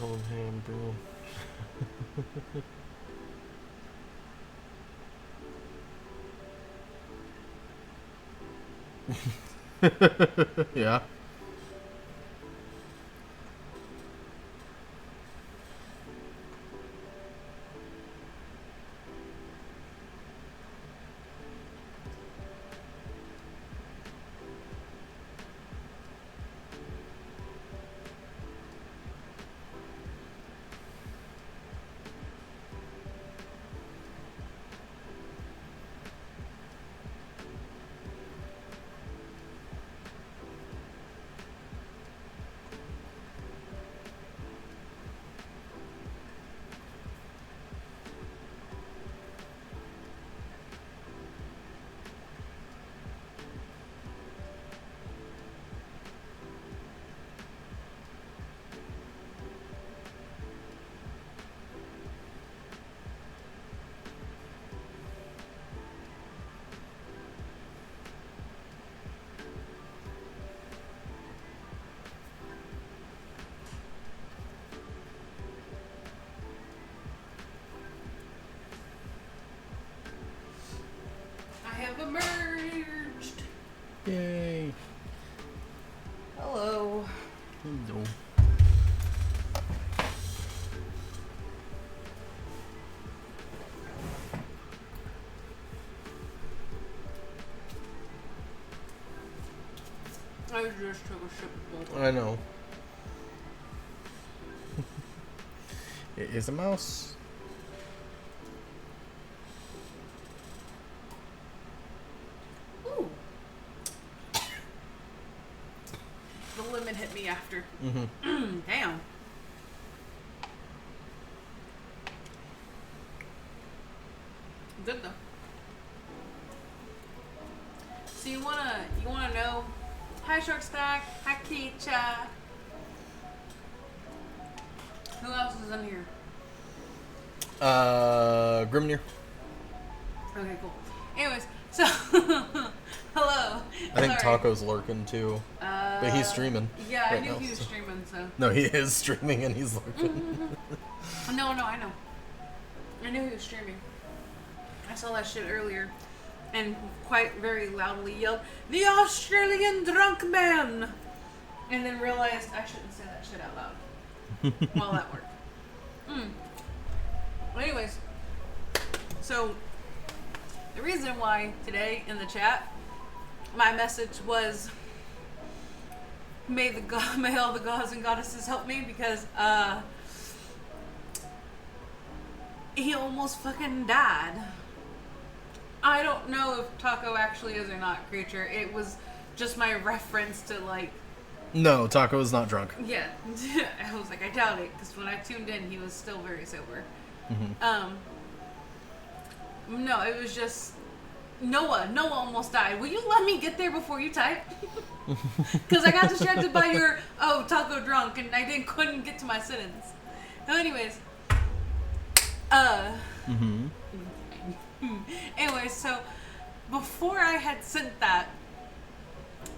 Old ham, bro. Yeah. I have emerged. Yay. Hello. Hello. I just took a sip of water. I know. It is a mouse. Ooh. The lemon hit me after. Mm-hmm. Damn. Good though. So you wanna know? Hi Short Stack. Hi Keisha. Who else is in here? Grimnir. Okay, cool. Anyways, so hello. I think Sorry. Taco's lurking too. But he's streaming. Yeah, I right knew now, he was so. streaming, so. No, he is streaming and he's lurking. No, I know. I knew he was streaming. I saw that shit earlier and quite very loudly yelled, "The Australian drunk man!" And then realized I shouldn't say that shit out loud while at work. Well, anyways, so the reason why today in the chat my message was may all the gods and goddesses help me, because he almost fucking died. I don't know if Taco actually is or not creature. It was just my reference to like. No, Taco is not drunk. Yeah, I was like, I doubt it, because when I tuned in, he was still very sober. No, it was just Noah. Noah almost died. Will you let me get there before you type? Because I got distracted by your Taco drunk, and I couldn't get to my sentence. So, anyways, anyways, so before I had sent that,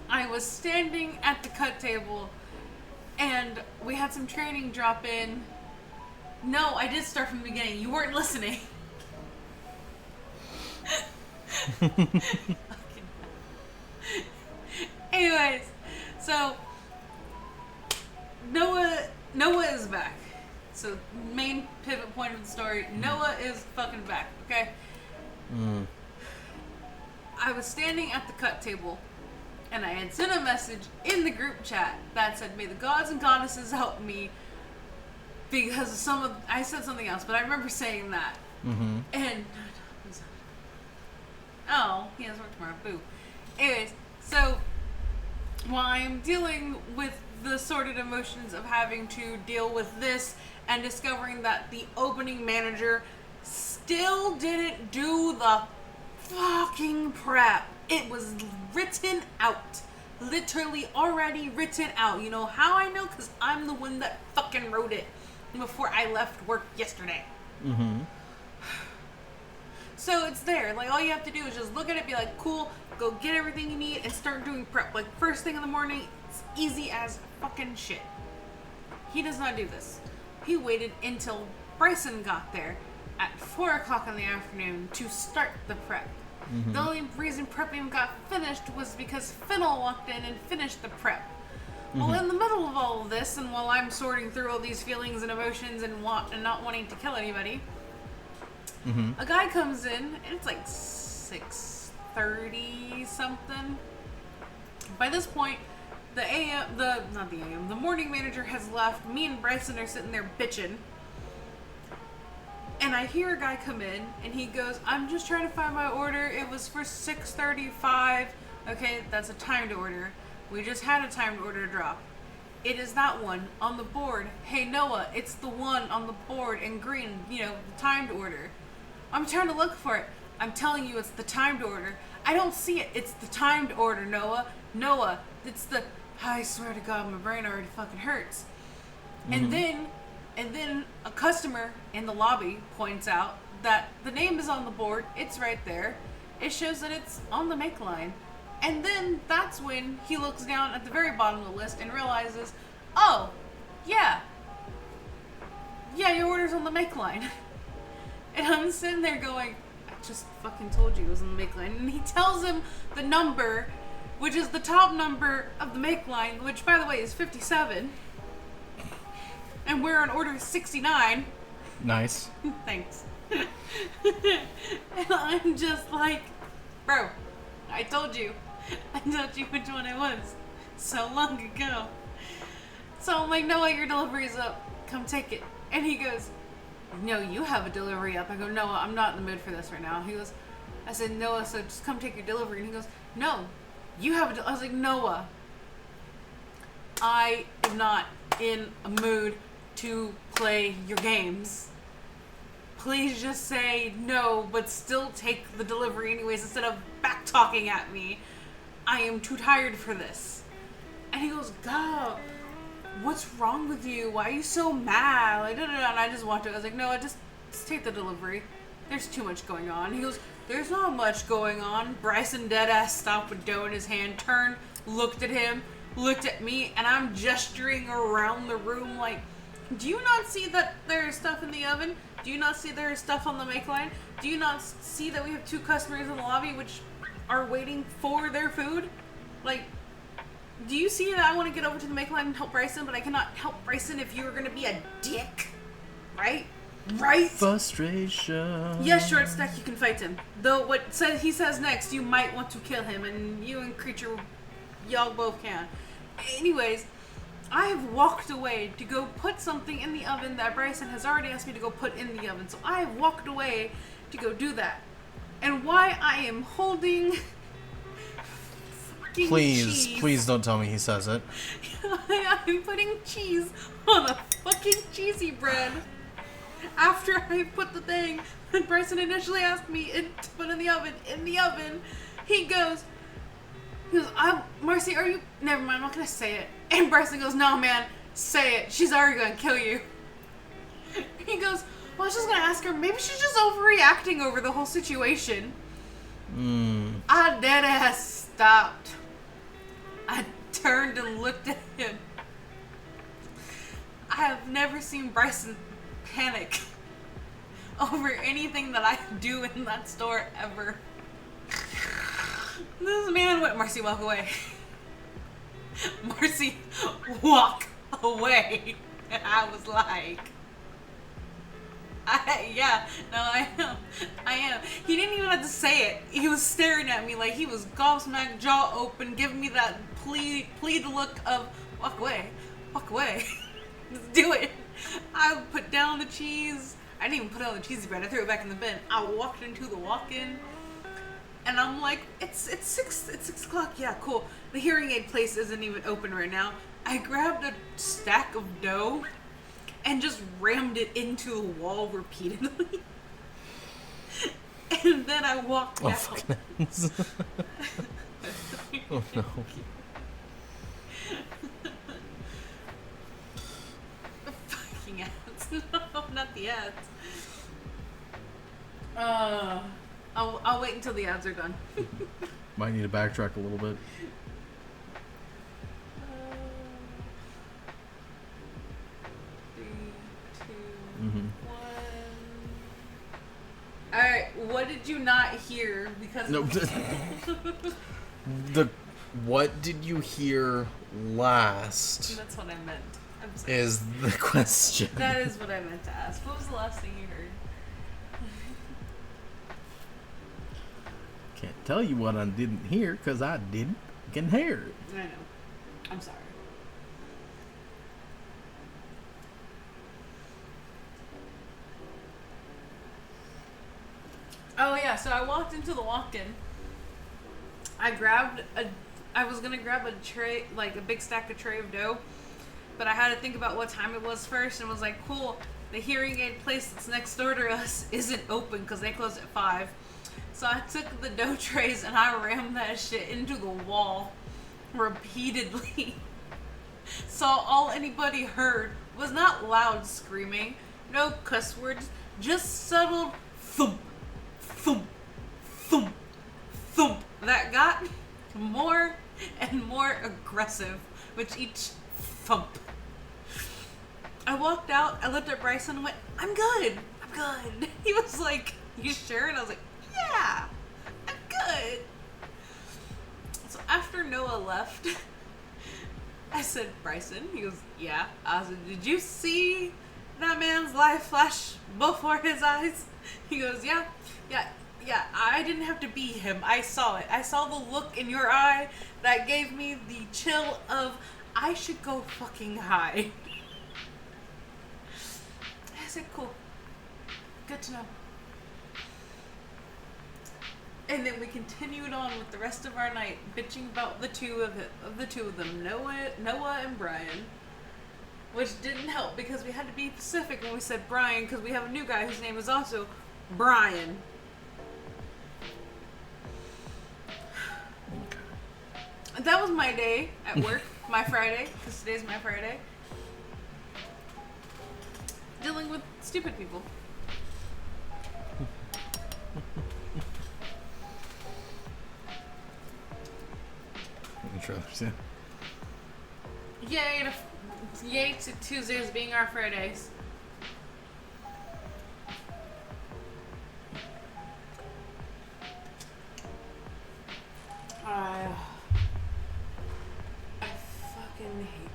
I was standing at the cut table, and we had some training drop in. No, I did start from the beginning. You weren't listening. Anyways, so Noah is back. So main pivot point of the story, Noah is fucking back, okay? I was standing at the cut table, And I had sent a message in the group chat that said, may the gods and goddesses help me because of I said something else, but I remember saying that. Mm-hmm. And, oh, he has work tomorrow, boo. Anyways, so, while I'm dealing with the sordid emotions of having to deal with this and discovering that the opening manager still didn't do the fucking prep. It was written out. Literally already written out. You know how I know? Because I'm the one that fucking wrote it before I left work yesterday. Mm-hmm. So it's there. Like, all you have to do is just look at it, be like, cool, go get everything you need, and start doing prep. Like, first thing in the morning, it's easy as fucking shit. He does not do this. He waited until Bryson got there at 4 o'clock in the afternoon to start the prep. Mm-hmm. The only reason prep even got finished was because Fennel walked in and finished the prep. Mm-hmm. Well, in the middle of all of this, and while I'm sorting through all these feelings and emotions and not wanting to kill anybody, mm-hmm. a guy comes in, and it's like 6:30 something. By this point, the morning manager has left. Me and Bryson are sitting there bitching. And I hear a guy come in, and he goes, I'm just trying to find my order. It was for 6:35. Okay, that's a timed order. We just had a timed order drop. It is that one on the board. Hey, Noah, it's the one on the board in green, the timed order. I'm trying to look for it. I'm telling you, it's the timed order. I don't see it. It's the timed order, Noah. Noah, it's the... I swear to God, my brain already fucking hurts. Mm-hmm. And then a customer in the lobby points out that the name is on the board. It's right there. It shows that it's on the make line. And then that's when he looks down at the very bottom of the list and realizes, oh, yeah, your order's on the make line. And I'm sitting there going, I just fucking told you it was on the make line. And he tells him the number, which is the top number of the make line, which, by the way, is 57. And we're on order 69. Nice. Thanks. And I'm just like, bro, I told you which one it was so long ago. So I'm like, Noah, your delivery's up. Come take it. And he goes, no, you have a delivery up. I go, Noah, I'm not in the mood for this right now. He goes, I said, Noah, so just come take your delivery. And he goes, no, you have a I was like, Noah, I am not in a mood to play your games. Please just say no, but still take the delivery anyways instead of back talking at me. I am too tired for this. And he goes, God, what's wrong with you? Why are you so mad? Like, and I just walked away. I was like, no, just take the delivery. There's too much going on. He goes, there's not much going on. Bryson deadass stopped with dough in his hand, turned, looked at him, looked at me, and I'm gesturing around the room like, do you not see that there is stuff in the oven? Do you not see there is stuff on the make line? Do you not see that we have 2 customers in the lobby which are waiting for their food? Like, do you see that I want to get over to the make line and help Bryson, but I cannot help Bryson if you're going to be a dick? Right? Right? Frustration. Yes, short stack, you can fight him. Though what he says next, you might want to kill him, and you and Creature, y'all both can. Anyways, I have walked away to go put something in the oven that Bryson has already asked me to go put in the oven. So I have walked away to go do that. And why I am holding fucking cheese. Please don't tell me he says it. I'm putting cheese on a fucking cheesy bread after I put the thing that Bryson initially asked me to put in the oven. He goes, Marcy, are you... Never mind, I'm not going to say it. And Bryson goes, no, man, say it. She's already going to kill you. He goes, well, I was just going to ask her, maybe she's just overreacting over the whole situation. I deadass stopped. I turned and looked at him. I have never seen Bryson panic over anything that I do in that store ever. This man went, Marcy, walk away. Marcy, walk away. And I was like, I am. He didn't even have to say it. He was staring at me like he was gobsmacked, jaw open, giving me that plead look of, walk away, just do it. I put down the cheese. I didn't even put it on the cheesy bread. I threw it back in the bin. I walked into the walk-in, and I'm like, it's 6 o'clock. Yeah, cool. The hearing aid place isn't even open right now. I grabbed a stack of dough and just rammed it into the wall repeatedly. And then I walked out. Fucking ends. Oh no. Fucking ads. No, not the ads. I'll wait until the ads are done. Might need to backtrack a little bit. Mm-hmm. Alright, what did you not hear? Because No. What did you hear last? That's what I meant. I'm sorry. Is the question. That is what I meant to ask. What was the last thing you heard? Can't tell you what I didn't hear because I didn't can hear it. I know. I'm sorry. Oh yeah, so I walked into the walk-in. I was gonna grab a tray, like a big stack of tray of dough, but I had to think about what time it was first and was like, cool, the hearing aid place that's next door to us isn't open because they close at 5. So I took the dough trays and I rammed that shit into the wall repeatedly. So all anybody heard was not loud screaming, no cuss words, just subtle thump, thump, thump, thump. That got more and more aggressive with each thump. I walked out, I looked at Bryson and went, I'm good. He was like, you sure? And I was like, yeah, I'm good. So after Noah left, I said, Bryson? He goes, yeah. I said, did you see that man's life flash before his eyes? He goes, yeah, I didn't have to be him. I saw it. I saw the look in your eye that gave me the chill of, I should go fucking hide. I said, cool. Good to know. And then we continued on with the rest of our night, bitching about the two of them, Noah and Brian, which didn't help because we had to be specific when we said Brian because we have a new guy whose name is also Brian. That was my day at work, my Friday, because today's my Friday. Dealing with stupid people. Yeah. Yay to Tuesdays being our Fridays. I fucking hate him.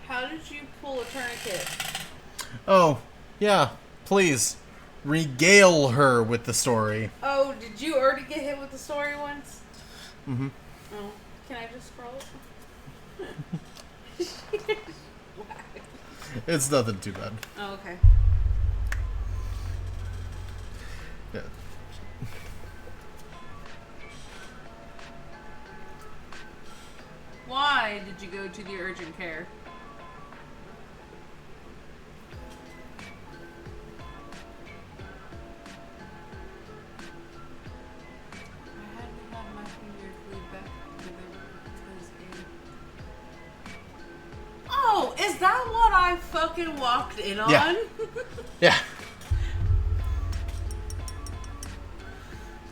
How did you pull a tourniquet? Oh, yeah. Please regale her with the story. Oh, did you already get hit with the story once? Mm-hmm. Oh, can I just scroll it? It's nothing too bad. Oh, okay. did you go to the urgent care? I hadn't had my finger glued back together because Oh, is that what I fucking walked in on? Yeah. Yeah.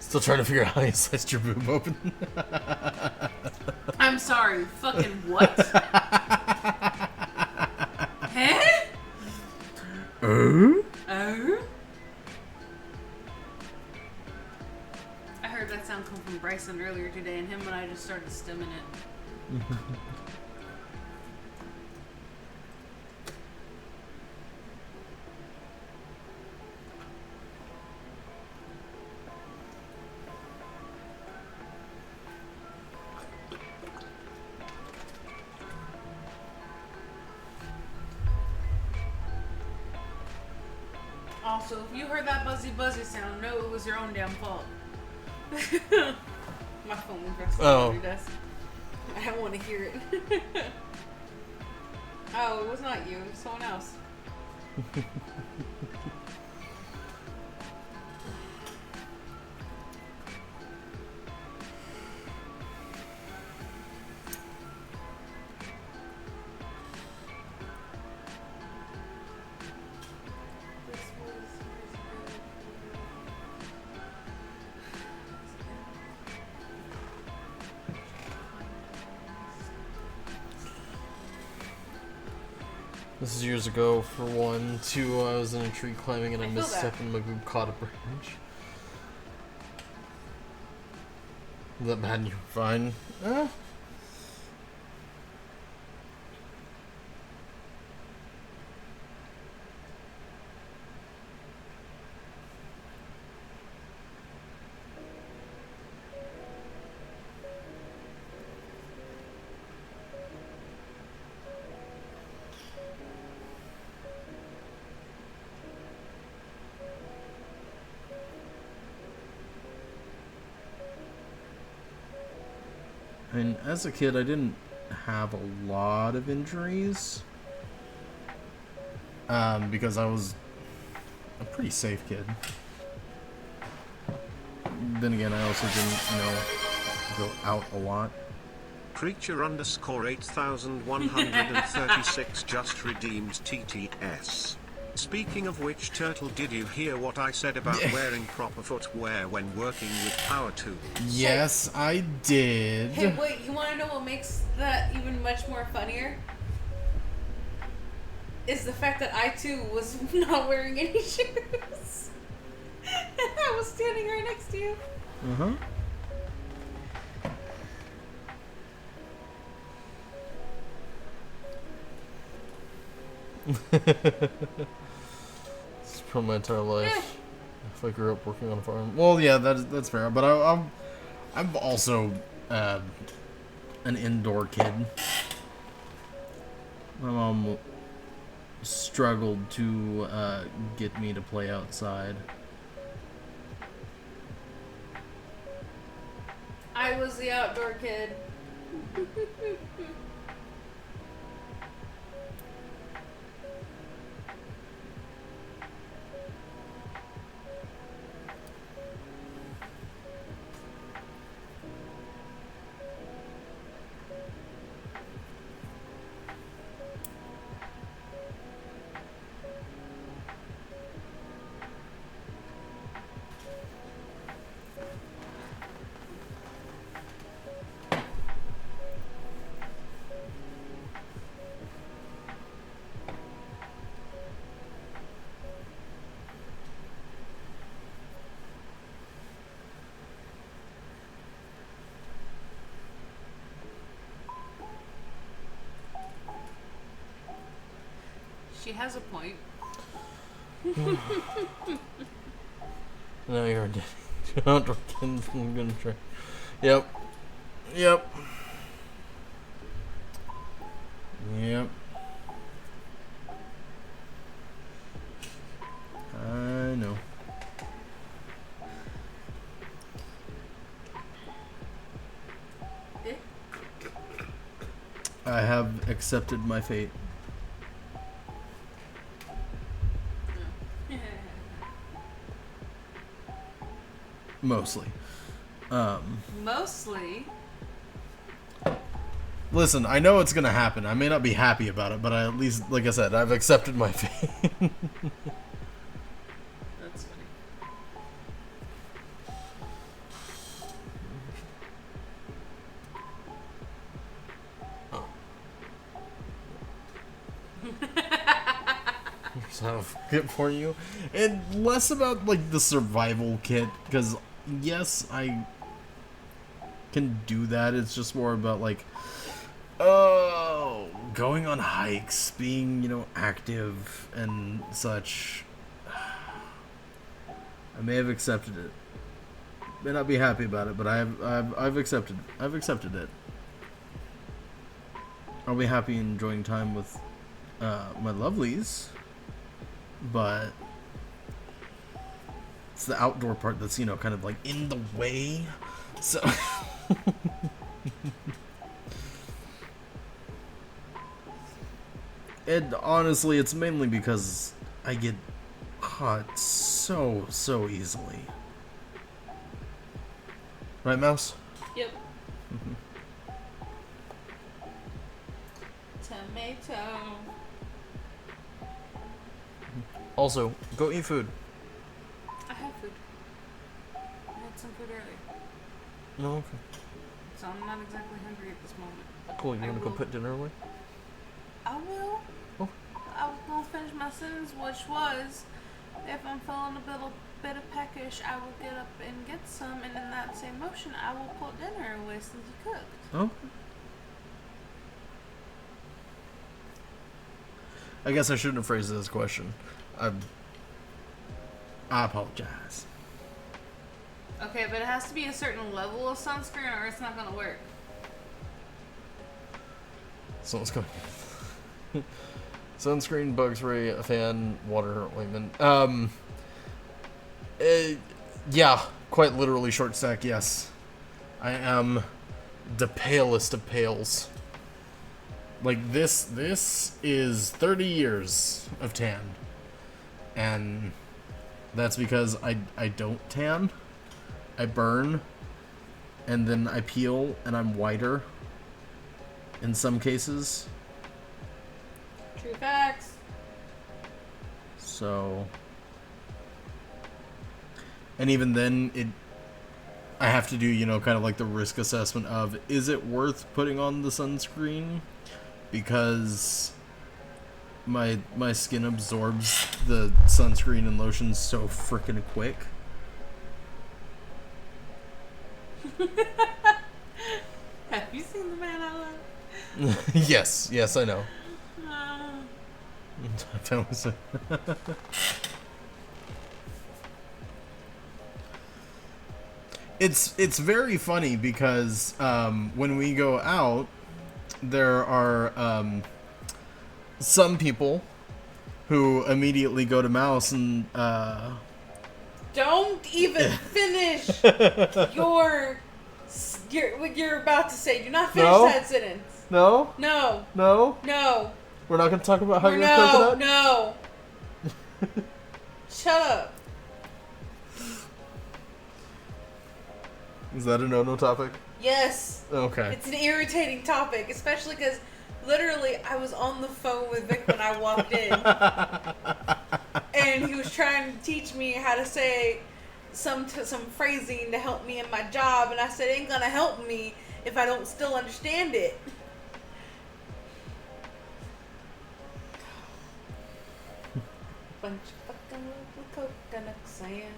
Still trying to figure out how you sliced your boob open. I'm sorry. Fucking what? Huh? Oh? I heard that sound come from Bryson earlier today, and him and I just started stimming it. Also, if you heard that buzzy sound, know it was your own damn fault. My phone was resting on your desk. I don't want to hear it. Oh, it was not you. It was someone else. This is years ago, for one. Two, I was in a tree climbing and I misstepped and my boob caught a branch. Is that bad? You're fine. And as a kid, I didn't have a lot of injuries. Because I was a pretty safe kid. Then again, I also didn't, go out a lot. Creature underscore 8136 just redeemed TTS. Speaking of which, Turtle, did you hear what I said about wearing proper footwear when working with power tools? Yes, I did. Hey, wait, you want to know what makes that even much more funnier? Is the fact that I too was not wearing any shoes. I was standing right next to you. Uh-huh. It's from my entire life. If I grew up working on a farm. Well, yeah, that's fair. But I'm also an indoor kid. My mom struggled to get me to play outside. I was the outdoor kid. She has a point. No, you're dead. Outdoor kids. I'm gonna try. Yep. Yep. Yep. I know. I have accepted my fate. Mostly. Mostly. Listen, I know it's gonna happen. I may not be happy about it, but I at least, like I said, I've accepted my fate. That's funny. So, kit for you. And less about, like, the survival kit, because, yes, I can do that. It's just more about, like, going on hikes, being, you know, active and such. I may have accepted it. May not be happy about it, but I've accepted it. I'll be happy enjoying time with my lovelies, but it's the outdoor part that's, you know, kind of like in the way. So and honestly, it's mainly because I get caught so easily. Right, Mouse? Yep. Tomato. Also, go eat food. I have food. I had some food earlier. No, okay. So I'm not exactly hungry at this moment. Cool, you I wanna go will- put dinner away? I will. Oh. I was gonna finish my sentence, which was, if I'm feeling a bit of peckish, I will get up and get some, and in that same motion, I will put dinner away since you cooked. Oh. I guess I shouldn't have phrased this question. I apologize. Okay, but it has to be a certain level of sunscreen, or it's not gonna work. So let's go. Sunscreen, bug spray, a fan, water, ointment. Yeah, quite literally short stack, yes. I am the palest of pales. Like, this is 30 years of tan. And that's because I don't tan. I burn. And then I peel, and I'm whiter. In some cases. True facts. So, and even then, I have to do, you know, kind of like the risk assessment of, is it worth putting on the sunscreen? Because my skin absorbs the sunscreen and lotion so freaking quick. Have you seen the man I love? Yes, I know. That was It's very funny because when we go out, there are some people who immediately go to Mouse and Don't even finish what you're about to say. Do not finish No? that sentence. no, No. no, No. we're not going to talk about how you're No. coconut. No. Shut up. Is that a no topic? Yes. Okay. It's an irritating topic, especially because literally I was on the phone with Vic when I walked in. And he was trying to teach me how to say some phrasing to help me in my job, and I said, it ain't gonna help me if I don't still understand it. Bunch of fucking little coconuts, I am.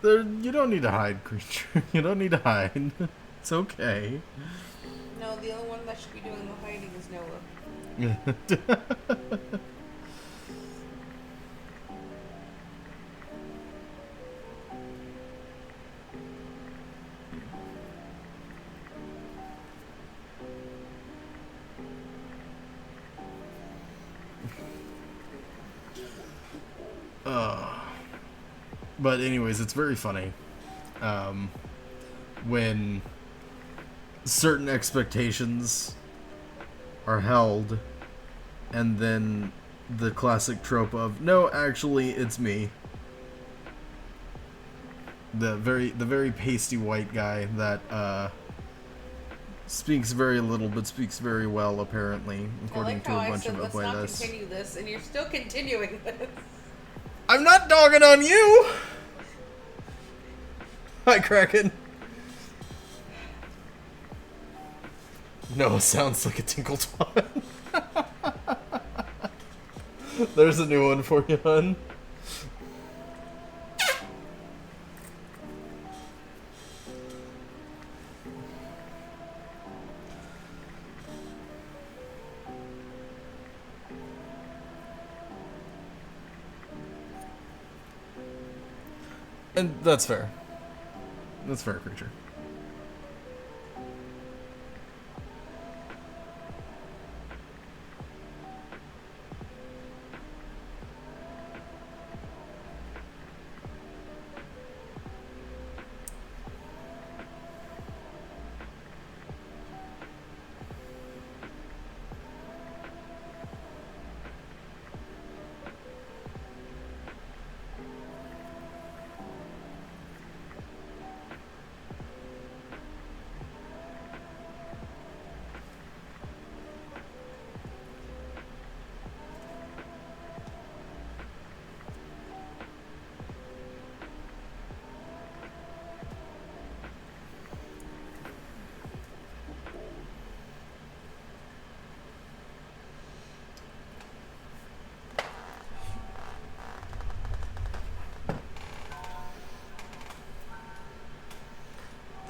You don't need to hide, creature. You don't need to hide. It's okay. No, the only one that should be doing the hiding is Noah. But anyways, it's very funny when certain expectations are held, and then the classic trope of, no, actually, it's me. The very pasty white guy that speaks very little but speaks very well, apparently, according to a bunch of let's playlists. not continue this, and you're still continuing this. I'm not dogging on you! Hi, Kraken. Noah sounds like a tinkle twat. There's a new one for you, hun. And that's fair. That's fair, creature.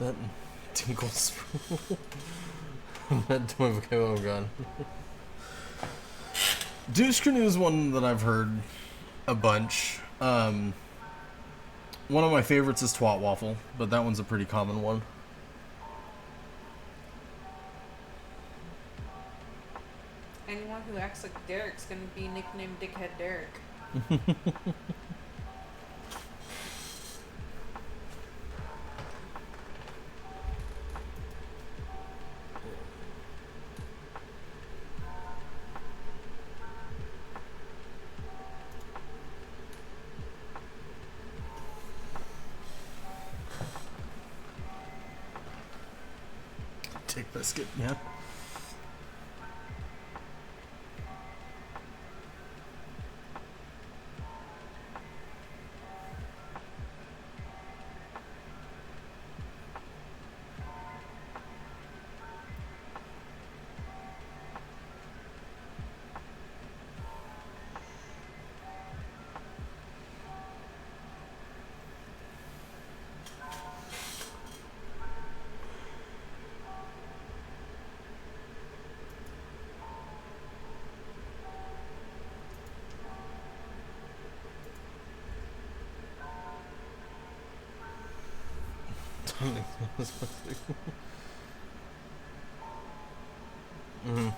That tinkles. That oh god. Douche Canoe is one that I've heard a bunch. One of my favorites is Twat Waffle, but that one's a pretty common one. Anyone who acts like Derek's gonna be nicknamed Dickhead Derek. Tick biscuit, yeah. Mm-hmm.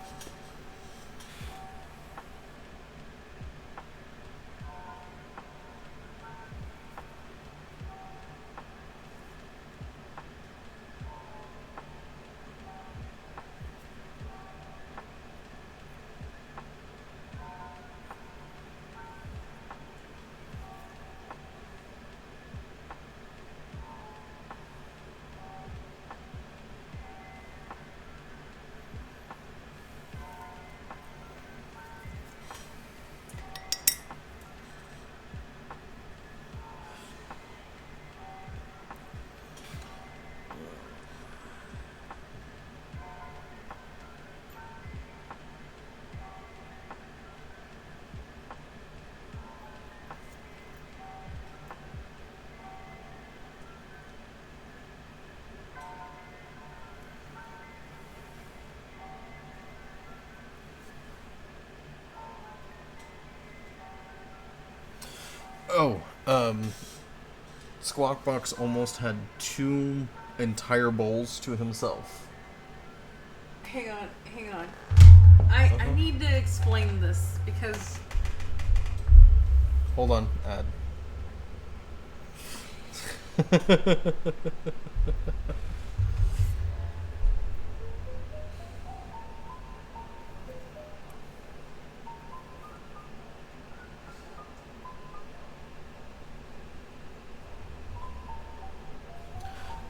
Oh, Squawkbox almost had 2 entire bowls to himself. Hang on. I need to explain this because... Hold on, ad.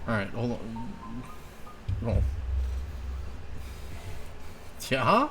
Alright, hold on. Oh. Yeah?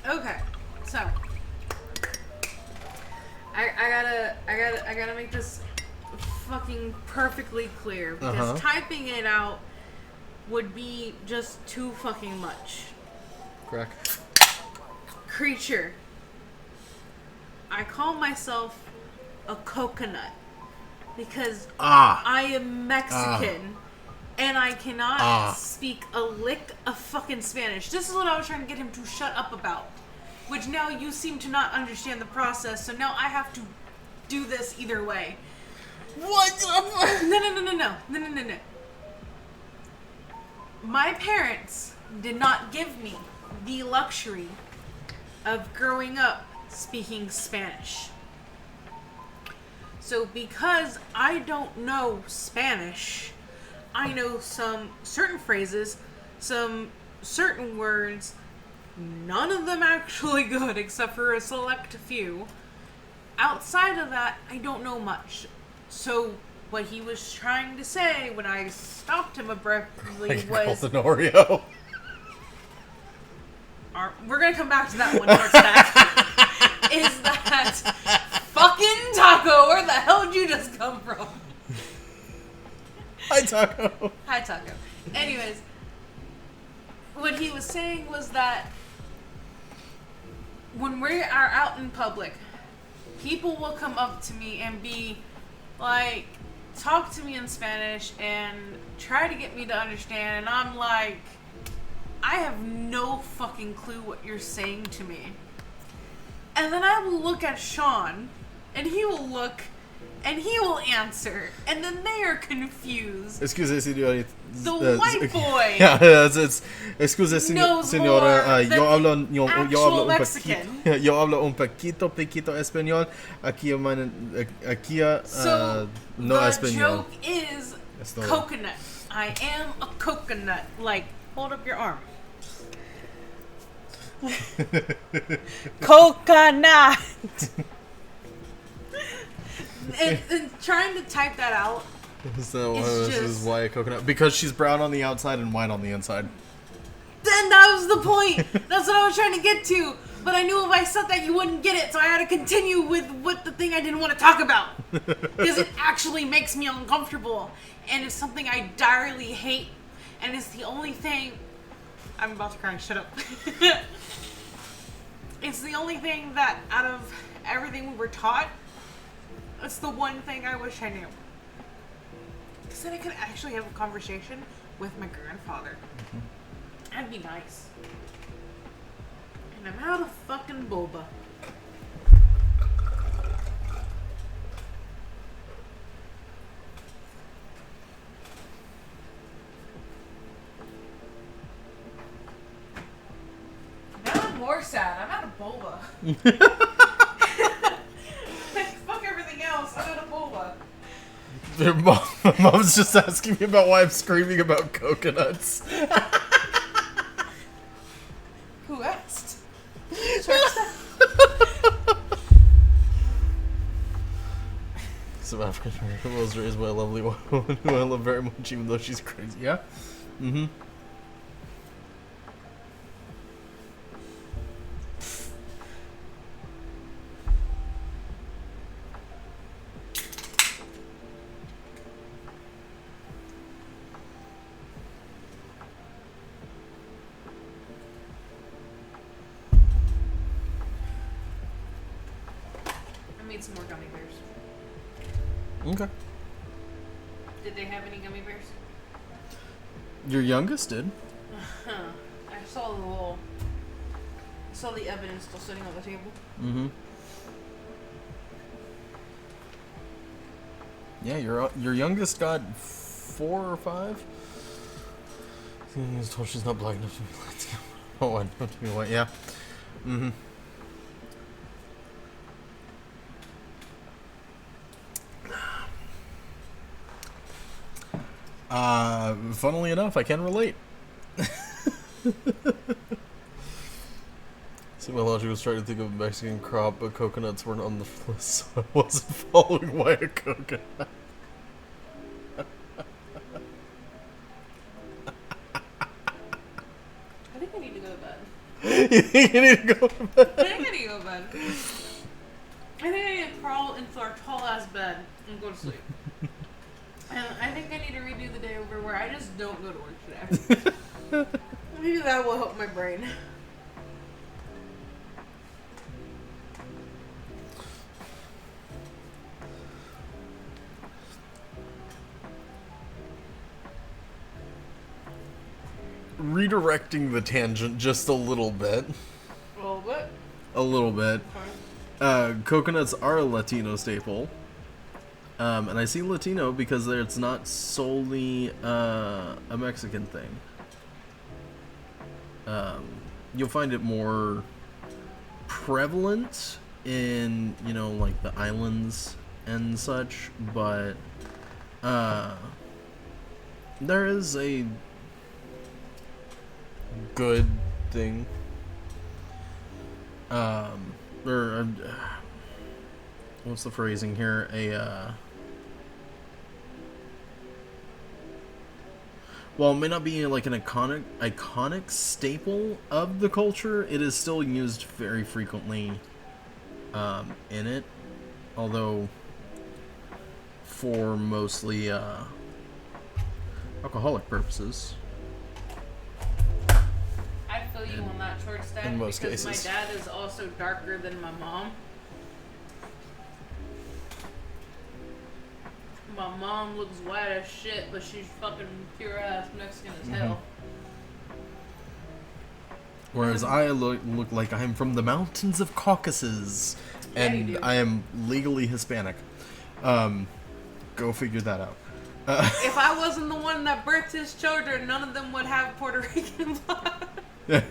Okay, so I gotta make this fucking perfectly clear because typing it out would be just too fucking much. Correct. Creature. I call myself a coconut because I am Mexican and I cannot speak a lick of fucking Spanish. This is what I was trying to get him to shut up about. Which now you seem to not understand the process, so now I have to do this either way. What? No. My parents did not give me the luxury of growing up speaking Spanish. So because I don't know Spanish, I know some certain phrases, some certain words, none of them actually good except for a select few. Outside of that, I don't know much. So what he was trying to say when I stopped him abruptly was... Called an Oreo. We're gonna come back to that one next back. Is that fucking Taco? Where the hell did you just come from? Hi, Taco. Hi, Taco. Anyways, what he was saying was that when we are out in public, people will come up to me and be like, talk to me in Spanish and try to get me to understand, and I'm like, I have no fucking clue what you're saying to me. And then I will look at Sean, and he will look, and he will answer, and then they are confused. Excuse, señorita. The white boy Excuse, knows señora. more Yo hablo actual un Mexican. poquito. Yo hablo un poquito español. Aquí, no the español. joke is coconut. I am a coconut. Like, hold up your arm. Coconut. and trying to type that out. So It's this is just- why a coconut, because she's brown on the outside and white on the inside. Then that was the point. That's what I was trying to get to. But I knew if I said that you wouldn't get it, so I had to continue with what the thing I didn't want to talk about. Because it actually makes me uncomfortable. And it's something I direly hate. And it's the only thing... I'm about to cry, shut up. It's the only thing that, out of everything we were taught, it's the one thing I wish I knew. Because then I could actually have a conversation with my grandfather. That'd be nice. And I'm out of fucking boba. Now I'm more sad. I'm out of boba. Fuck everything else. I'm out of boba. My mom's just asking me about why I'm screaming about coconuts. Who asked? Some African American was raised by a lovely woman who I love very much, even though she's crazy. Yeah? Mm-hmm. I made some more gummy bears. Okay. Did they have any gummy bears? Your youngest did. I saw the evidence still sitting on the table. Mm-hmm. Yeah, your youngest got 4 or 5. He's told she's not black enough to be light. Oh, I know to be white. Yeah. Mm-hmm. Funnily enough, I can relate. See, my logic was trying to think of a Mexican crop, but coconuts weren't on the list, so I wasn't following why a coconut. I think I need to go to bed. You think you need to go to bed? I think I need to go to bed. I think I need to crawl into our tall ass bed and go to sleep. And I think I need to redo the day over where I just don't go to work today. Maybe that will help my brain. Redirecting the tangent just a little bit. A little bit. A little bit. Okay. Coconuts are a Latino staple. And I see Latino because it's not solely a Mexican thing. You'll find it more prevalent in, like the islands and such, but there is a good thing. What's the phrasing here? While it may not be like an iconic staple of the culture, it is still used very frequently in it. Although for mostly alcoholic purposes. I feel you on that short stack in most because cases. my dad is also darker than my mom. My mom looks white as shit, but she's fucking pure ass Mexican as hell. Whereas I look like I'm from the mountains of Caucasus, Yeah, you and do. I am legally Hispanic. Go figure that out. If I wasn't the one that birthed his children, none of them would have Puerto Rican blood. Yeah.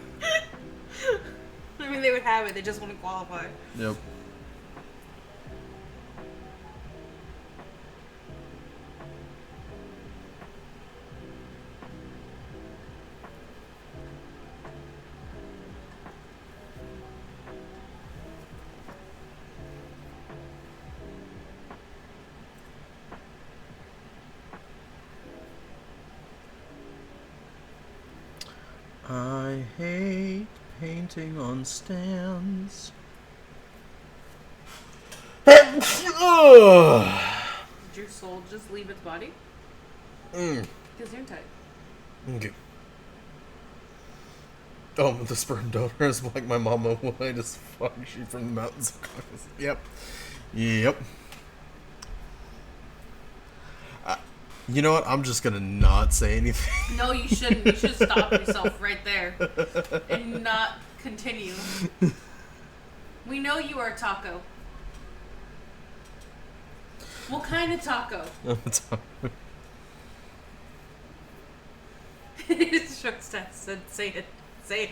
I mean, they would have it, they just wouldn't qualify. Yep. I hate painting on stands. Did your soul just leave its body? Because you're tight. Okay. Oh, the sperm donor is like my mama white as fuck. She's from the mountains of Caucasus. Yep. Yep. You know what? I'm just gonna not say anything. No, you shouldn't. You should stop yourself right there and not continue. We know you are taco. What kind of taco? Short stack said, say it. Say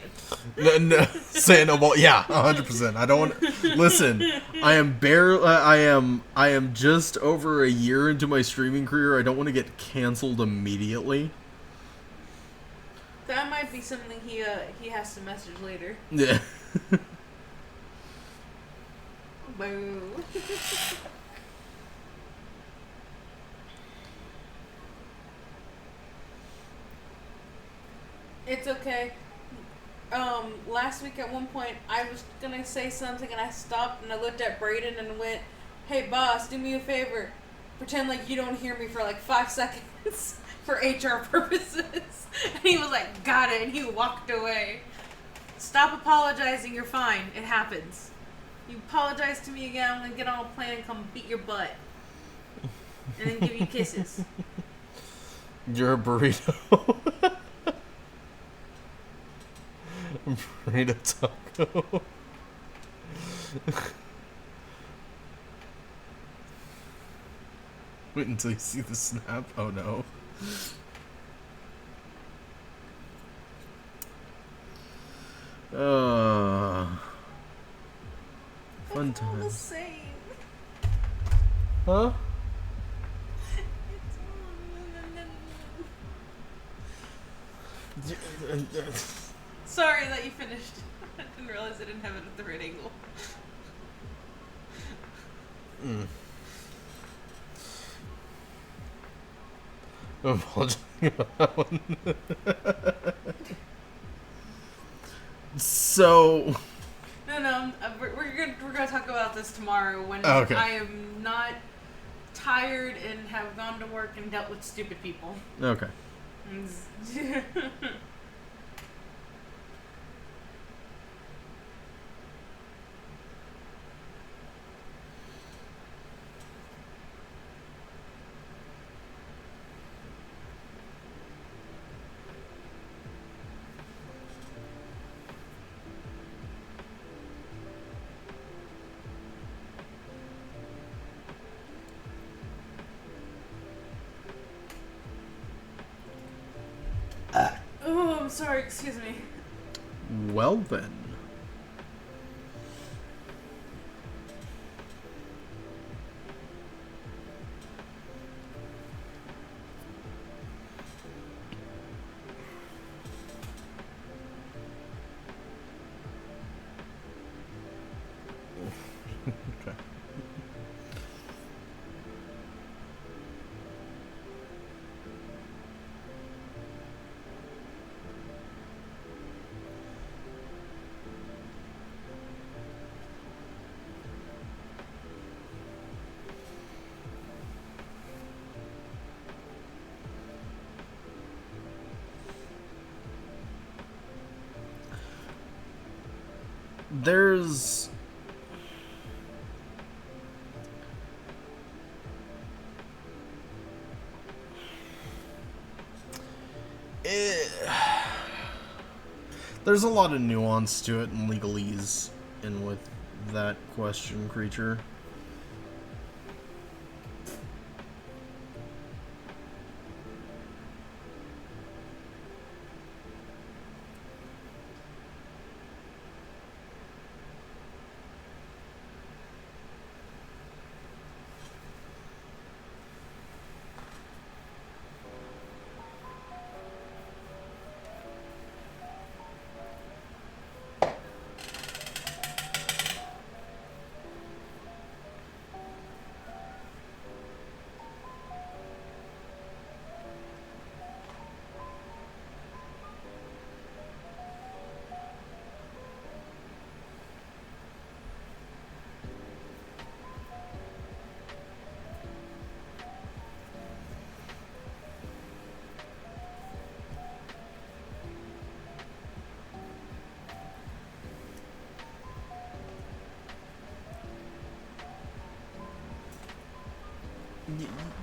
it. No, say no. Well, yeah, 100%. I don't want. Listen, I am just over a year into my streaming career. I don't want to get canceled immediately. That might be something he has to message later. Yeah. Boo. It's okay. Last week at one point, I was gonna say something and I stopped and I looked at Brayden and went, "Hey boss, do me a favor. Pretend like you don't hear me for like 5 seconds for HR purposes." And he was like, "Got it," and he walked away. Stop apologizing, you're fine. It happens. You apologize to me again, I'm gonna get on a plane and come beat your butt. and then give you kisses. You're a burrito. Burrito taco. Wait until you see the snap. Oh no. Fun It's all the times. same. Huh? Sorry that you finished. I didn't realize I didn't have it at the right angle. I'm apologizing about that one. So, No, we're gonna talk about this tomorrow when Okay. I am not tired and have gone to work and dealt with stupid people. okay. Oh, I'm sorry. Excuse me. Well then. Okay. There's there's a lot of nuance to it and legalese in with that question creature.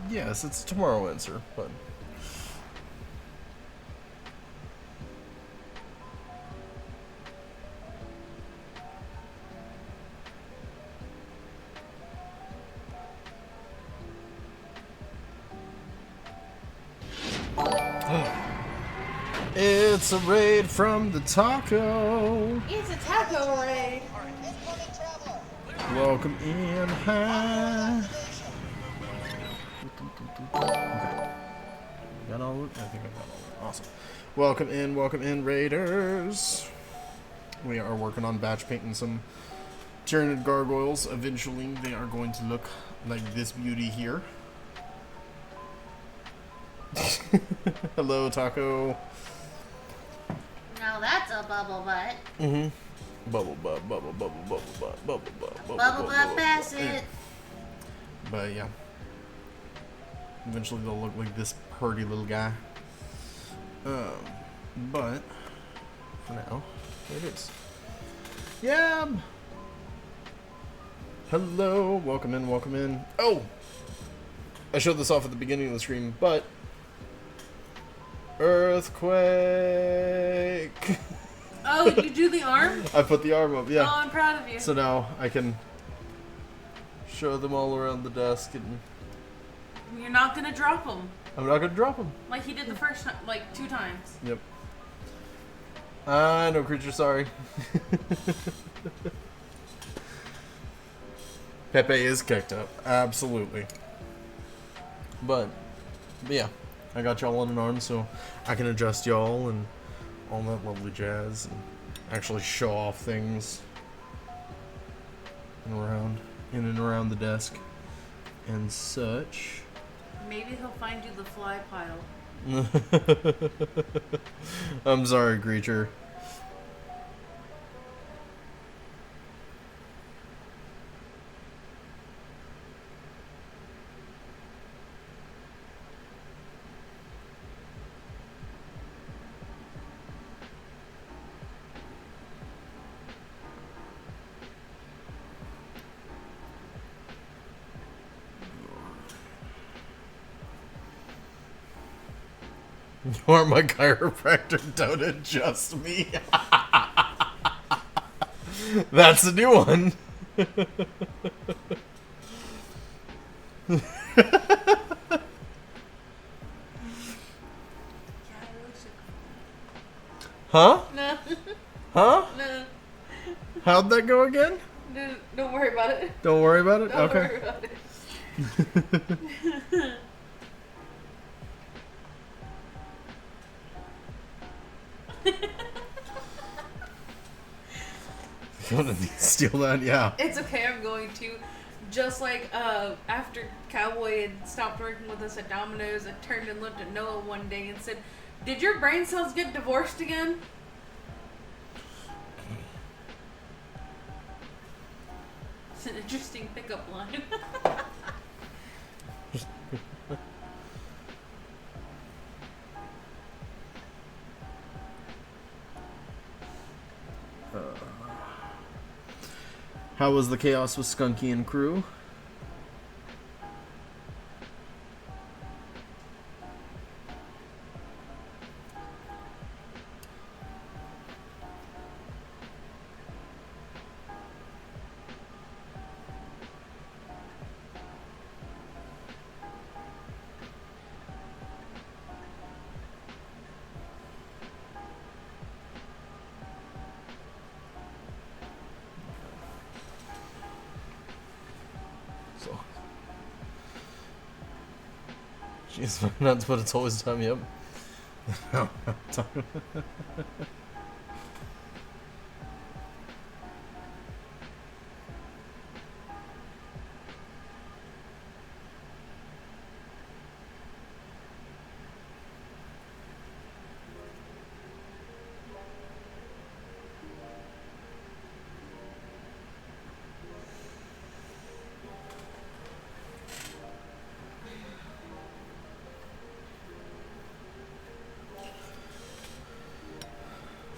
Yes, it's a tomorrow answer, but it's a raid from the taco. It's a taco raid. Welcome in, hi. Okay. Got all of it? I think I got all of it. Awesome. Welcome in, Raiders. We are working on batch painting some Tyrranid Gargoyles. Eventually, they are going to look like this beauty here. Hello, Taco. Now that's a bubble butt. Bubble butt, bubble, bubble, bubble butt, bubble butt, Bubble butt Bassett. But yeah. Eventually they'll look like this purdy little guy. But for now, there it is. Yeah. Hello, welcome in, welcome in. Oh, I showed this off at the beginning of the stream, but earthquake. Oh, you do the arm? I put the arm up, Oh, yeah. I'm proud of you. So now I can show them all around the desk, and You're not gonna drop them I'm not gonna drop them. like he did the first time, like 2 times. Yep. No creature, sorry. Pepe is kicked up, absolutely. But yeah, I got y'all on an arm, so I can adjust y'all and all that lovely jazz, and actually show off things and around, in and around the desk and such. Maybe he'll find you the fly pile. I'm sorry, creature. You are my chiropractor, don't adjust me. That's a new one. Huh? No, Huh? no, How'd that go again? no, don't worry about it. Don't worry about it? Don't Okay. worry about it. You want to steal that? Yeah. It's okay, I'm going to. Just like after Cowboy had stopped working with us at Domino's, I turned and looked at Noah one day and said, "Did your brain cells get divorced again?" It's an interesting pickup line. How was the chaos with Skunky and crew? So, jeez, not but it's always time. Yep.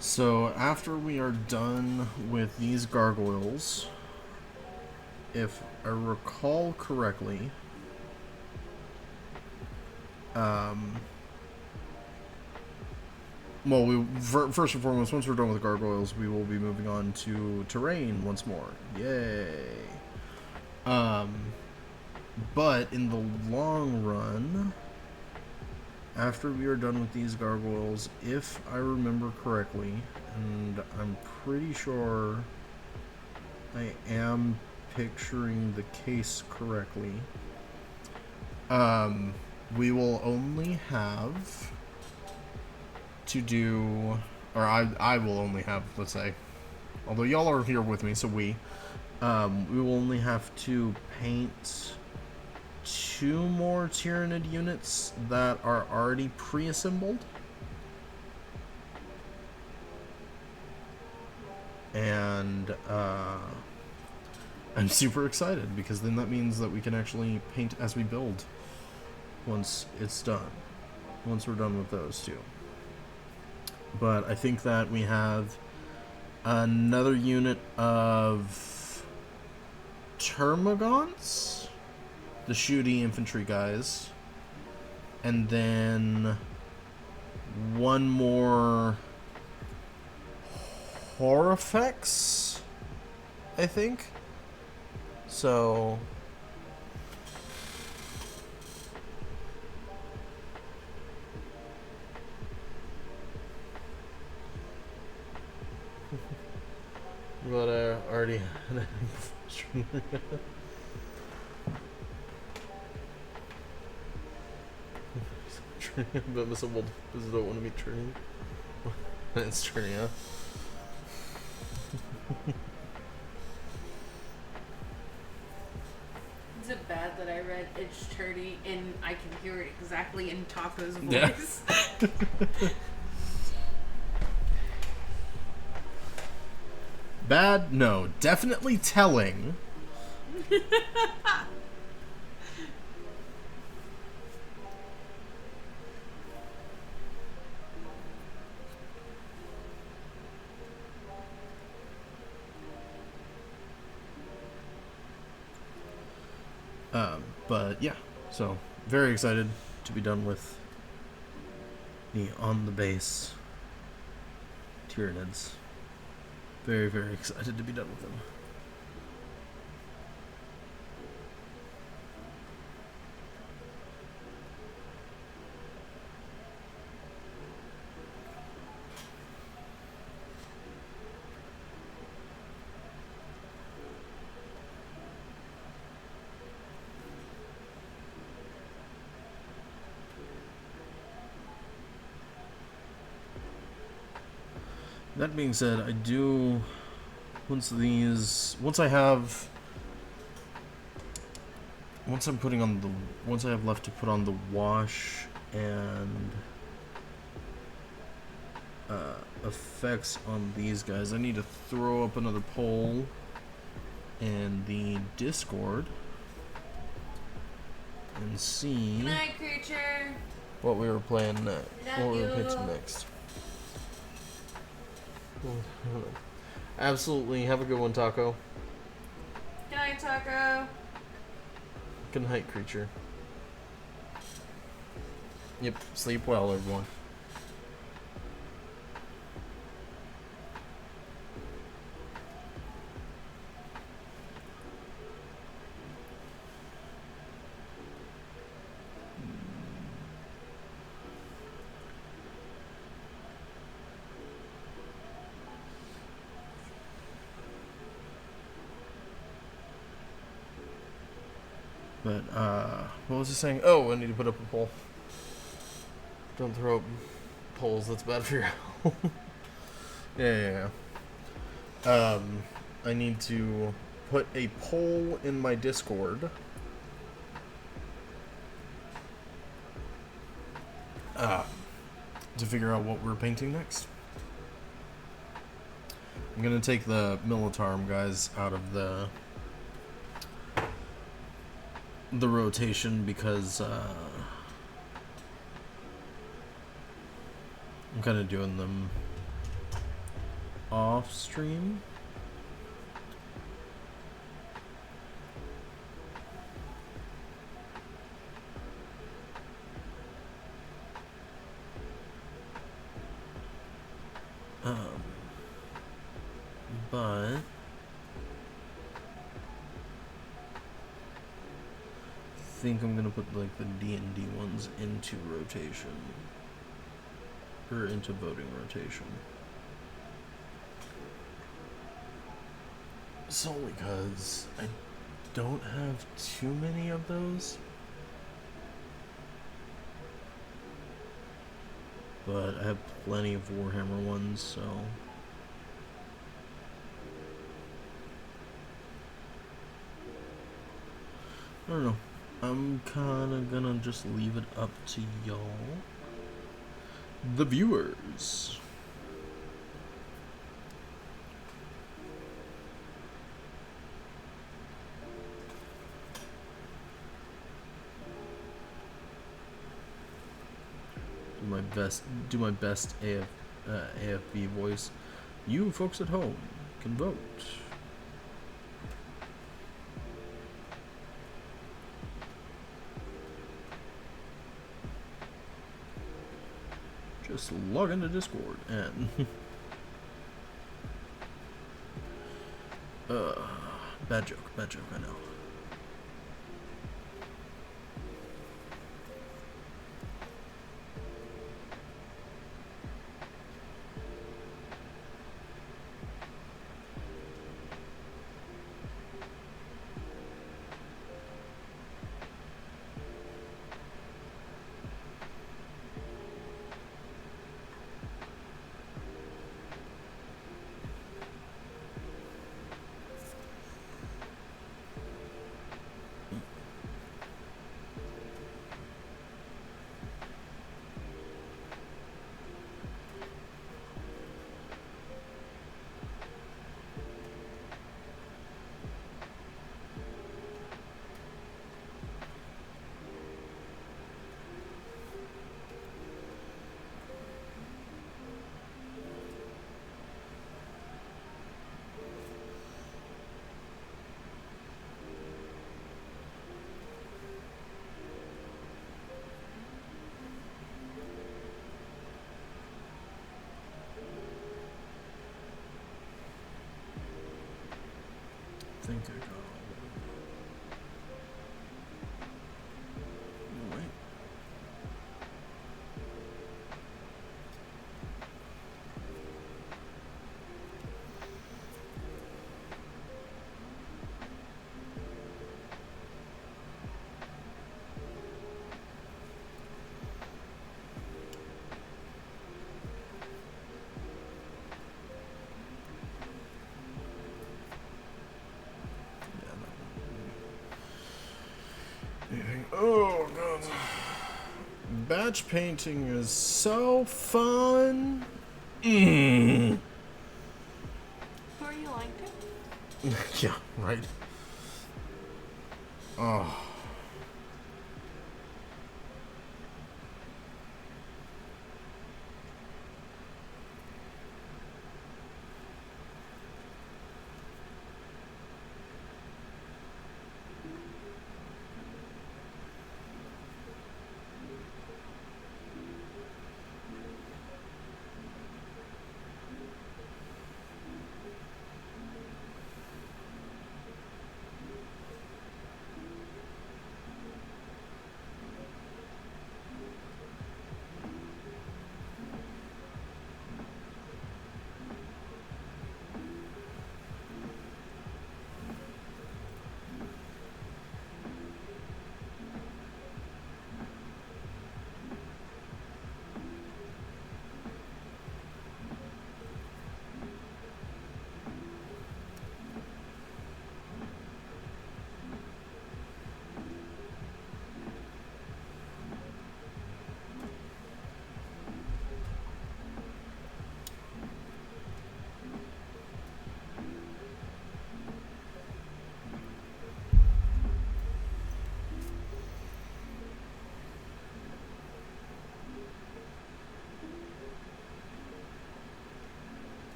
So after we are done with these gargoyles, if I recall correctly, well, first and foremost, once we're done with the gargoyles, we will be moving on to terrain once more. Yay! But in the long run, after we are done with these gargoyles, if I remember correctly, and I'm pretty sure I am picturing the case correctly, we will only have to do, or I will only have, let's say, although y'all are here with me, so we will only have to paint 2 more Tyrranid units that are already pre-assembled. And I'm super excited because then that means that we can actually paint as we build once it's done. Once we're done with those 2. But I think that we have another unit of Termagants the shooty infantry guys, and then one more Horrifex, I think. So but I already had but Mr. Wolf don't want to meet Trini. It's Trini, huh? Is it bad that I read it's Turdy and I can hear it exactly in Taco's Yeah. voice? Bad? No. Definitely telling. But yeah, so very excited to be done with the on the base Tyranids. Very, very excited to be done with them. That being said, I do once I have left to put on the wash and effects on these guys, I need to throw up another poll in the Discord and see Good night, creature. what we were playing next. Love What we were you. pitching next. Absolutely. Have a good one, Taco. Good night, Taco. Good night, creature. Yep. Sleep well, everyone. But, what was I saying? Oh, I need to put up a poll. Don't throw up polls, that's bad for your health. Yeah. I need to put a poll in my Discord. To figure out what we're painting next. I'm gonna take the Militarum guys out of the rotation because I'm kind of doing them off stream. But I think I'm gonna put like the D&D ones into rotation, or into voting rotation, solely because I don't have too many of those, but I have plenty of Warhammer ones, so I don't know. I'm kinda gonna just leave it up to y'all, the viewers. Do my best AFB voice. You folks at home can vote. Just log into Discord and bad joke, I know. I think I got all of them. No, wait. Oh god. Batch painting is so fun. Or you liked it? Yeah, right. Oh.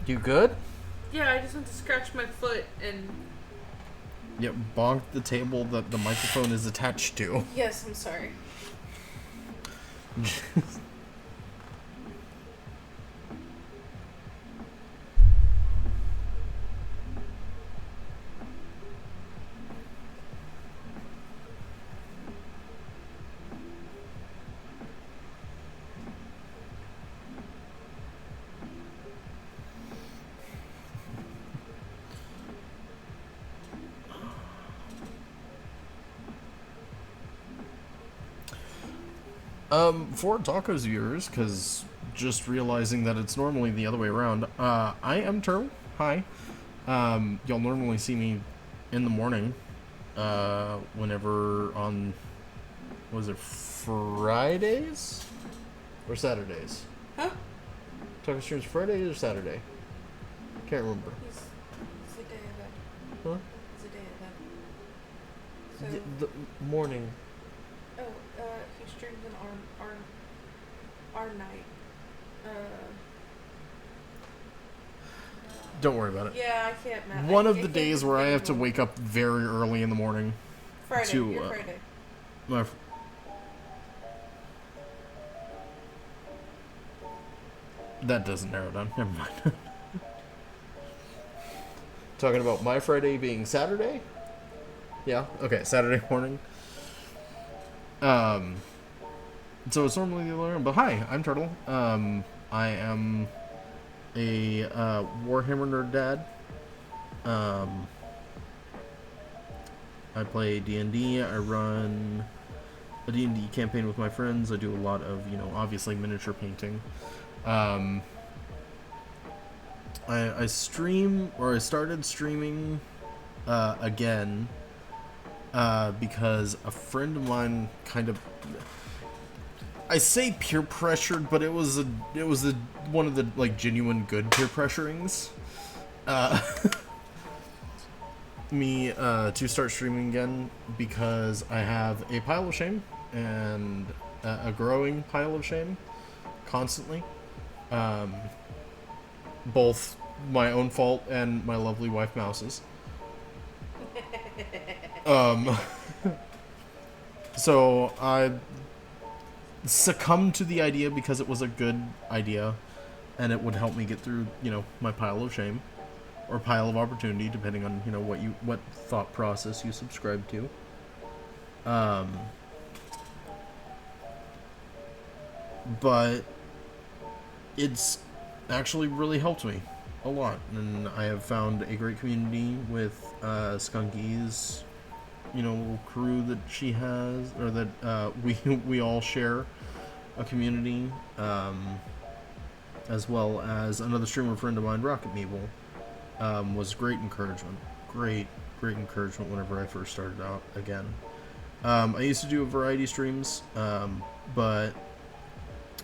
You good? Yeah, I just went to scratch my foot and... Yep, bonked the table that the microphone is attached to. Yes, I'm sorry. For tacos viewers, because just realizing that it's normally the other way around, I am Turtle. Hi. You'll normally see me in the morning, whenever on, was it Fridays? Or Saturdays? Huh? Taco streams Friday or Saturday? Can't remember. He's a day ahead. Huh? He's a day ahead. So, The morning. oh, he streams an our night. Don't worry about it. Yeah, I can't. One I of the can't days where I have to anymore. wake up very early in the morning. Friday. to, You're Friday. My that doesn't narrow down. Never mind. Talking about my Friday being Saturday? Yeah, okay, Saturday morning. So it's normally the other way around, but hi, I'm Turtle. I am a Warhammer nerd dad. I play D&D. I run a D&D campaign with my friends. I do a lot of, obviously miniature painting. I stream, or I started streaming again because a friend of mine kind of, I say peer pressured, but it was one of the like genuine good peer pressurings me to start streaming again, because I have a pile of shame, and a growing pile of shame constantly, both my own fault and my lovely wife Mouse's. So I succumbed to the idea because it was a good idea and it would help me get through, my pile of shame, or pile of opportunity, depending on, what thought process you subscribe to. But it's actually really helped me a lot, and I have found a great community with Skunky's, little crew that she has, or that we all share a community, as well as another streamer friend of mine, Rocket Meeble, was great encouragement. Great encouragement whenever I first started out again. I used to do a variety streams, but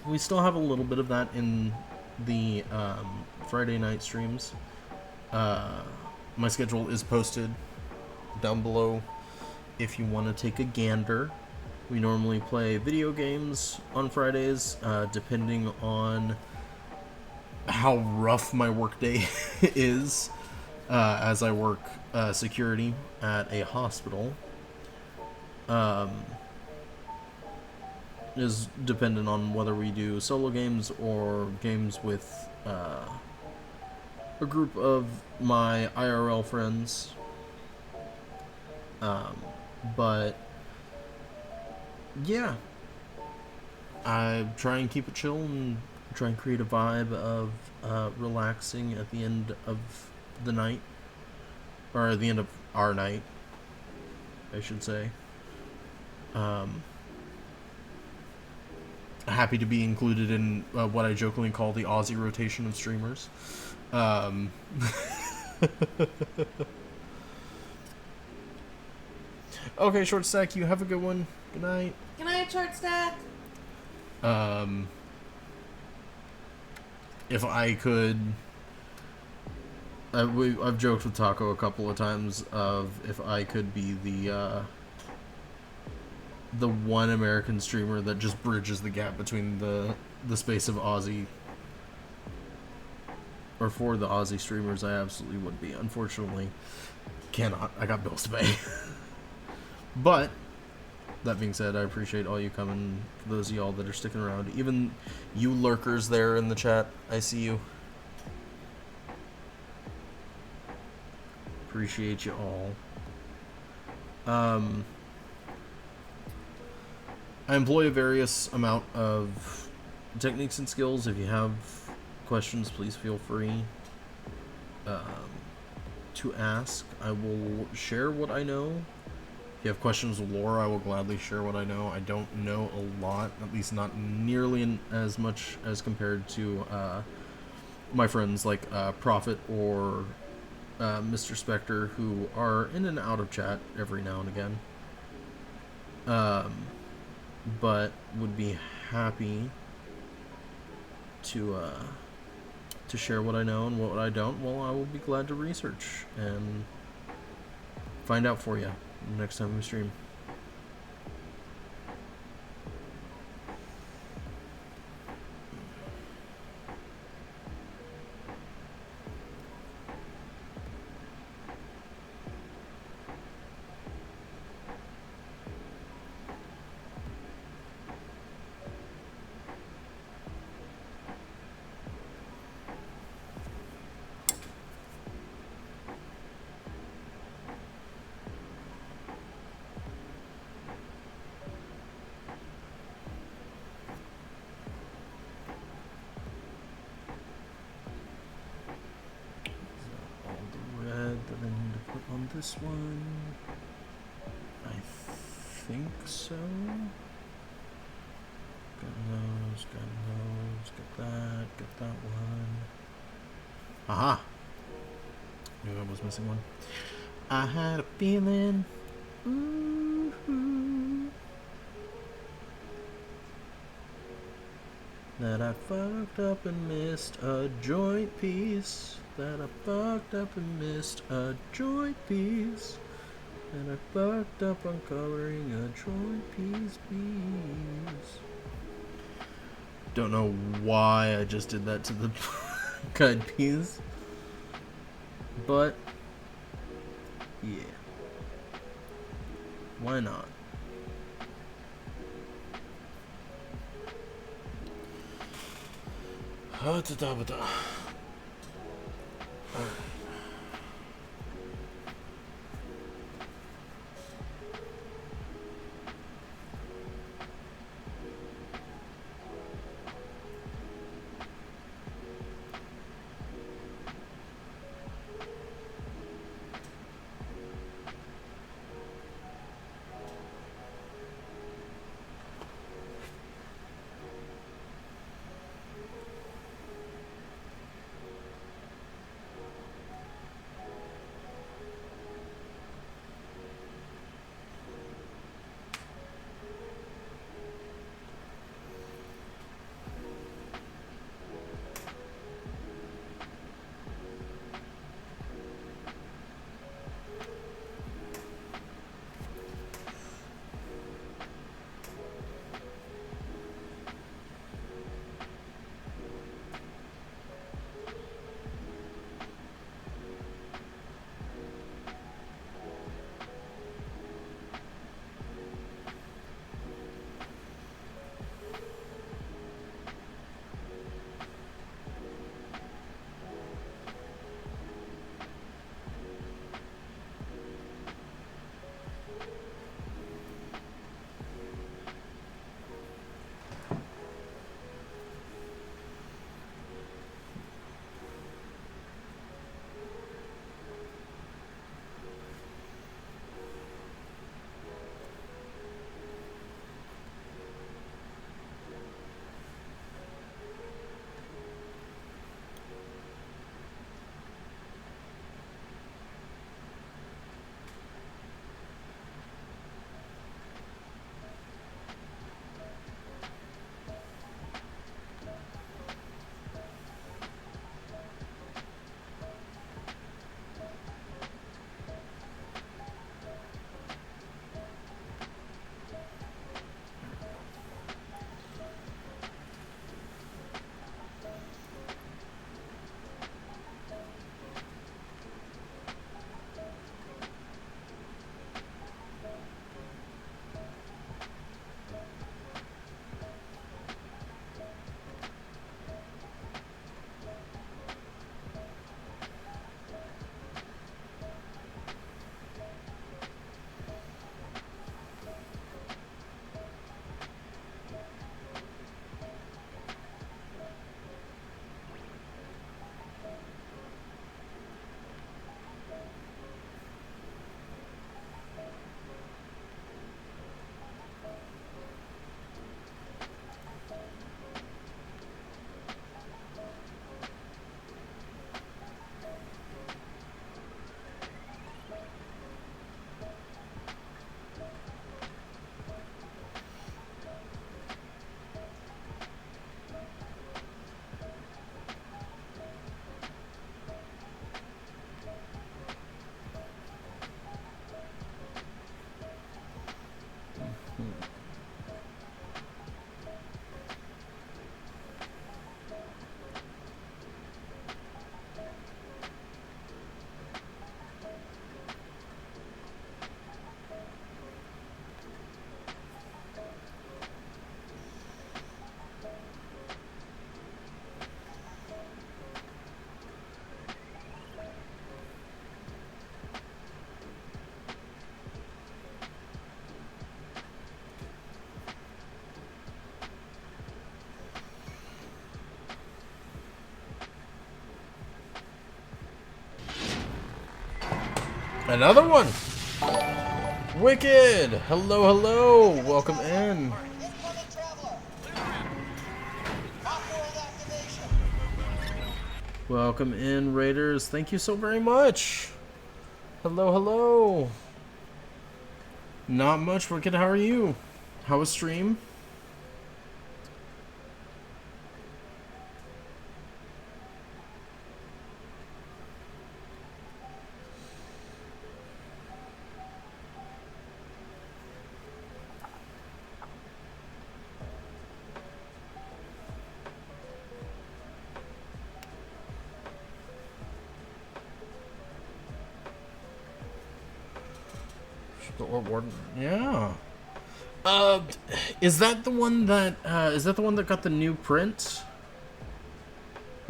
we still have a little bit of that in the Friday night streams. My schedule is posted down below if you want to take a gander. We normally play video games on Fridays, depending on how rough my workday is, as I work security at a hospital. Is dependent on whether we do solo games or games with a group of my IRL friends. But yeah, I try and keep it chill and try and create a vibe of relaxing at the end of the night, or at the end of our night, I should say. Happy to be included in what I jokingly call the Aussie rotation of streamers. Okay, Short Stack, you have a good one. Good night. Good night, Short Stack. If I could, I've joked with Taco a couple of times of if I could be the one American streamer that just bridges the gap between the space of Aussie, or for the Aussie streamers, I absolutely would be. Unfortunately, cannot. I got bills to pay. But that being said, I appreciate all you coming. For those of y'all that are sticking around, even you lurkers there in the chat, I see you. Appreciate you all. I employ a various amount of techniques and skills. If you have questions, please feel free to ask. I will share what I know. If you have questions with lore, I will gladly share what I know. I don't know a lot, at least not nearly as much as compared to my friends like Prophet or Mr. Spectre, who are in and out of chat every now and again. But would be happy to to share what I know and what I don't, well, I will be glad to research and find out for you next time we stream. This one, I think so. Got those, got that one. Aha! Knew I was missing one. I had a feeling. That I fucked up and missed a joint piece. That I fucked up and missed a joint piece. And I fucked up on coloring a joint piece. Don't know why I just did that to the guide piece. But, yeah. Why not? Another one! Wicked! Hello, hello! Welcome in. Welcome in, Raiders. Thank you so very much. Hello, hello. Not much, Wicked. How are you? How was stream? The Orb Warden. Yeah. Is that the one that got the new print?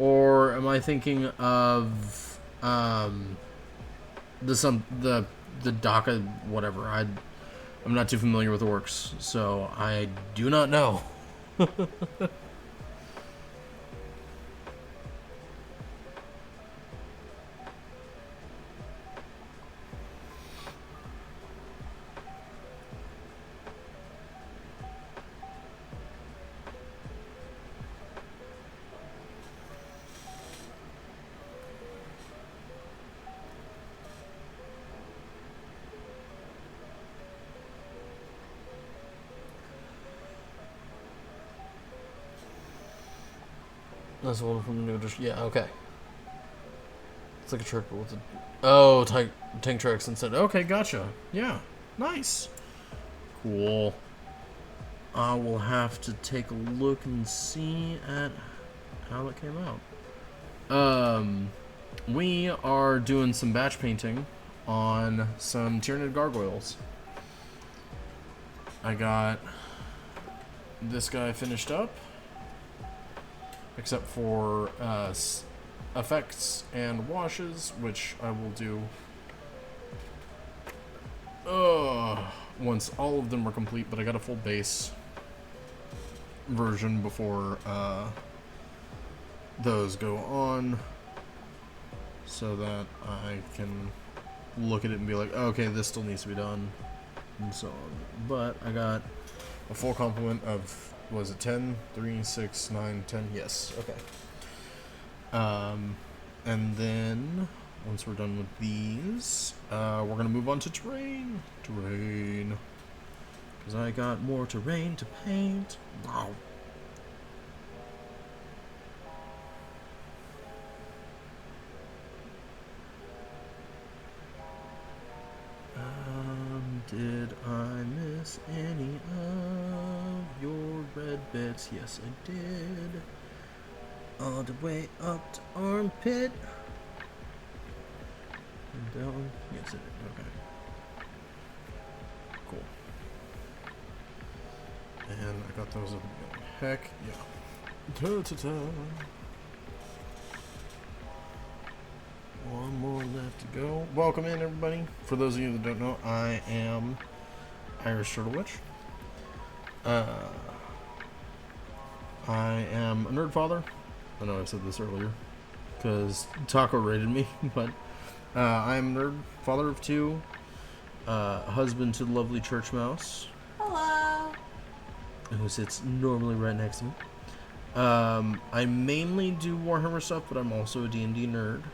Or am I thinking of the DACA whatever? I'm not too familiar with orcs, so I do not know. That's one from the new edition. Yeah, okay. It's like a trick, but with a... Oh, tank tracks instead. Okay, gotcha. Yeah, nice. Cool. I will have to take a look and see at how it came out. We are doing some batch painting on some Tyrranid Gargoyles. I got this guy finished up, except for effects and washes, which I will do once all of them are complete, but I got a full base version before those go on, so that I can look at it and be like, okay, this still needs to be done, and so on. But I got a full complement of, was it 10, 3, 6, 9, 10? Yes, okay. And then once we're done with these, we're gonna move on to terrain. Because I got more terrain to paint. Wow. Did I miss any of your red bits? Yes, I did. All the way up to armpit. And down. Yes, it did. Okay. Cool. And I got those up again. Heck yeah. Ta-ta-ta. One more left to go. Welcome in, everybody. For those of you that don't know, I am Irish Turtle Witch. I am a nerd father. I know I said this earlier because Taco rated me, but I am a nerd father of 2, husband to the lovely church mouse. Hello. Who sits normally right next to me. I mainly do Warhammer stuff, but I'm also a D&D nerd.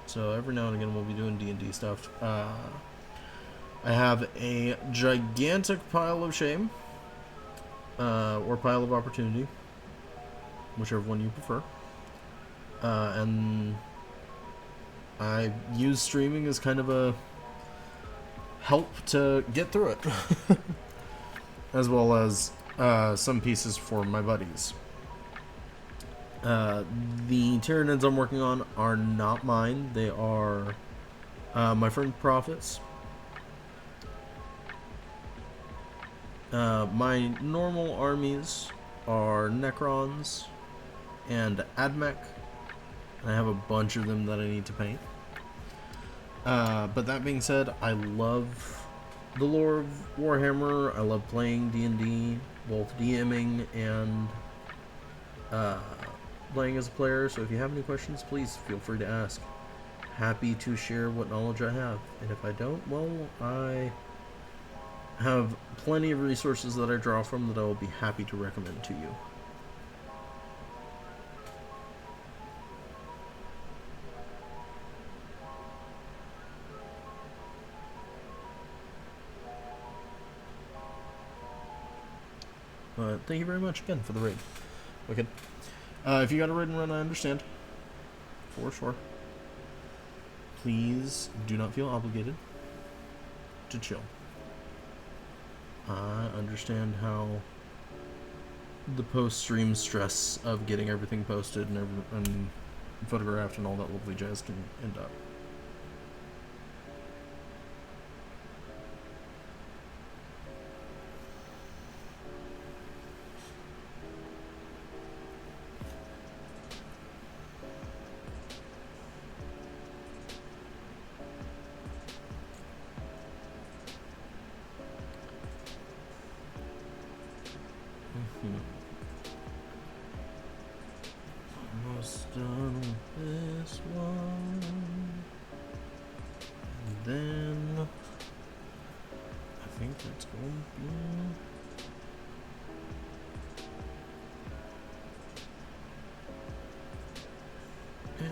So every now and again we'll be doing D&D stuff. I have a gigantic pile of shame, or pile of opportunity, whichever one you prefer. And I use streaming as kind of a help to get through it, as well as some pieces for my buddies. The Tyranids I'm working on are not mine. They are my friend Prophet's. My normal armies are Necrons and Admech. I have a bunch of them that I need to paint. But that being said, I love the lore of Warhammer. I love playing D&D, both DMing and playing as a player, so if you have any questions, please feel free to ask. happy to share what knowledge I have. And if I don't, well, I have plenty of resources that I draw from that I will be happy to recommend to you. But thank you very much again for the raid. Wicked. If you got a raid and run, I understand. For sure. Please do not feel obligated to chill. I understand how the post-stream stress of getting everything posted and photographed and all that lovely jazz can end up. Almost done with this one. And then I think that's going to be it.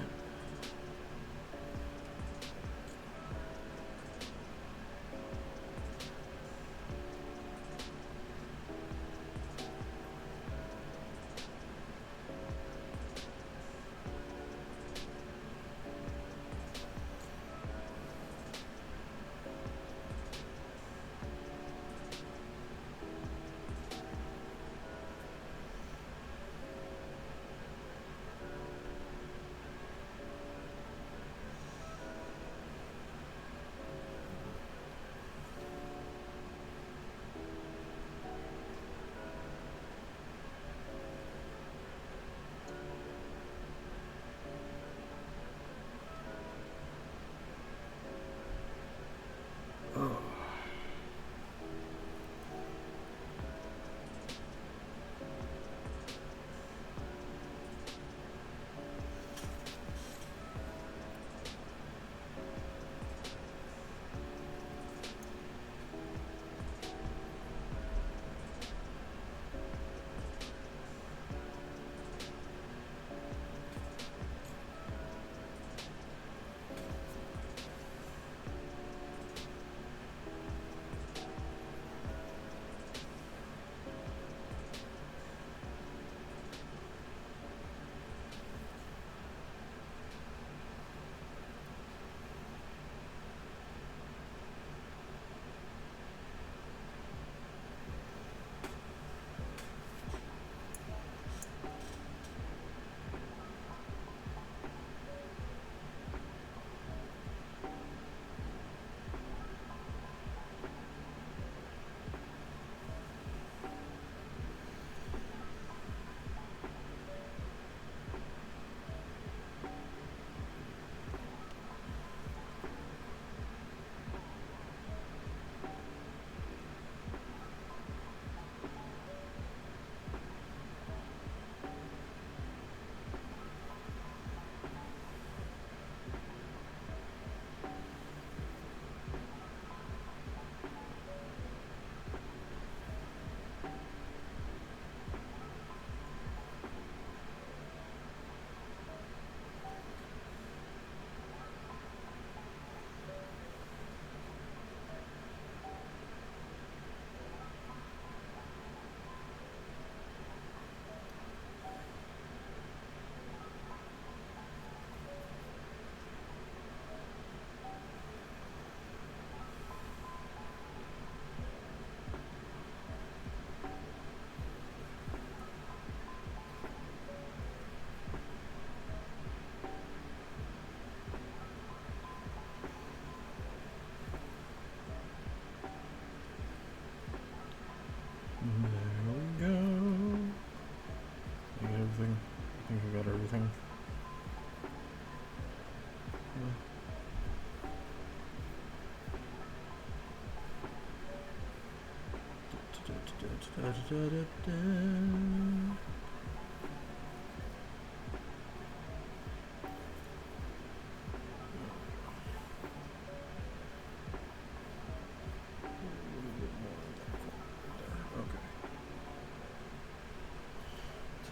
Everything.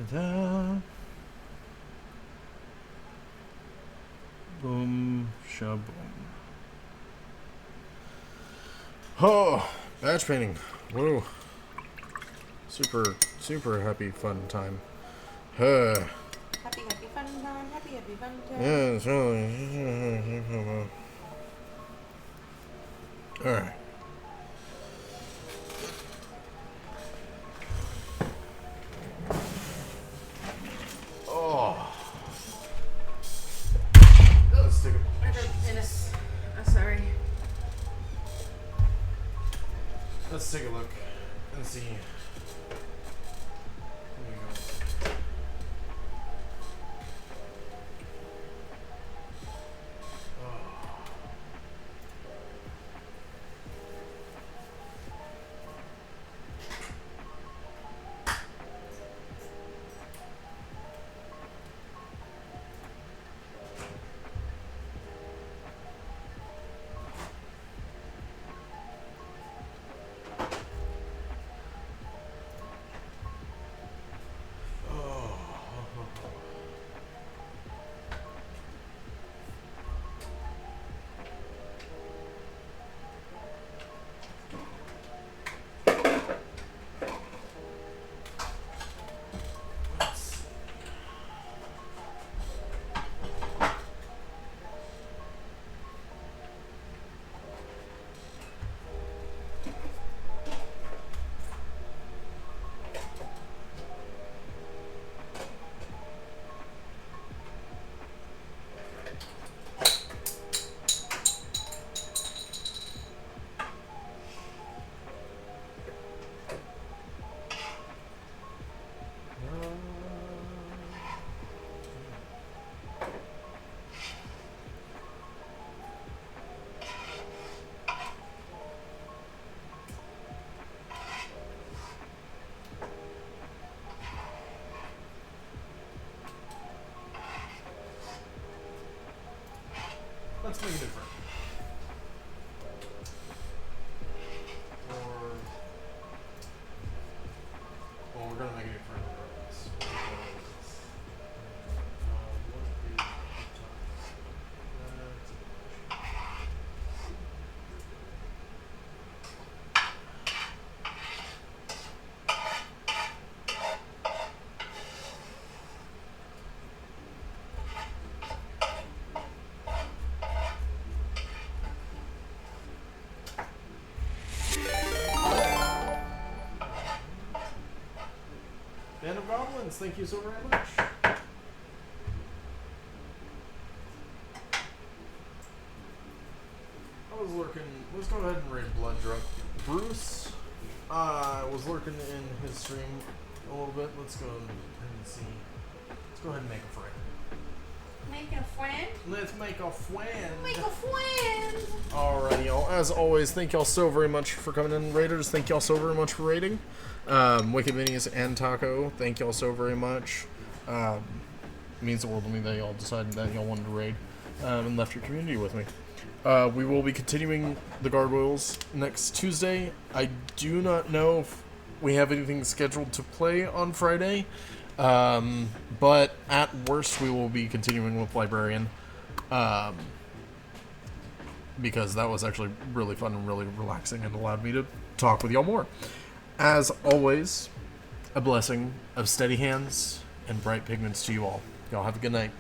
Ta-da. Boom, shaboom. Oh, batch painting. Whoa. Super, super happy, fun time. Happy, happy, fun time. Happy, happy, fun time. Yeah, it's really. Alright. Oh. Let's take Sorry. Let's take a look and see. Here we go. Let's make it different. Or, well, we're gonna make it different regardless. Band of Goblins, thank you so very much. I was lurking. Let's go ahead and raid Blood Drunk. Bruce was lurking in his stream a little bit. Let's go and see. Let's go ahead and make a friend. Make a friend. Let's make a friend. Make a friend. Alrighty, y'all. As always, thank y'all so very much for coming in, Raiders. Thank y'all so very much for raiding. Wicked Minis and Taco, thank y'all so very much. It means the world to me that y'all decided that y'all wanted to raid and left your community with me. We will be continuing the Gargoyles next Tuesday. I do not know if we have anything scheduled to play on Friday, but at worst we will be continuing with Librarian, because that was actually really fun and really relaxing and allowed me to talk with y'all more. As always, a blessing of steady hands and bright pigments to you all. Y'all have a good night.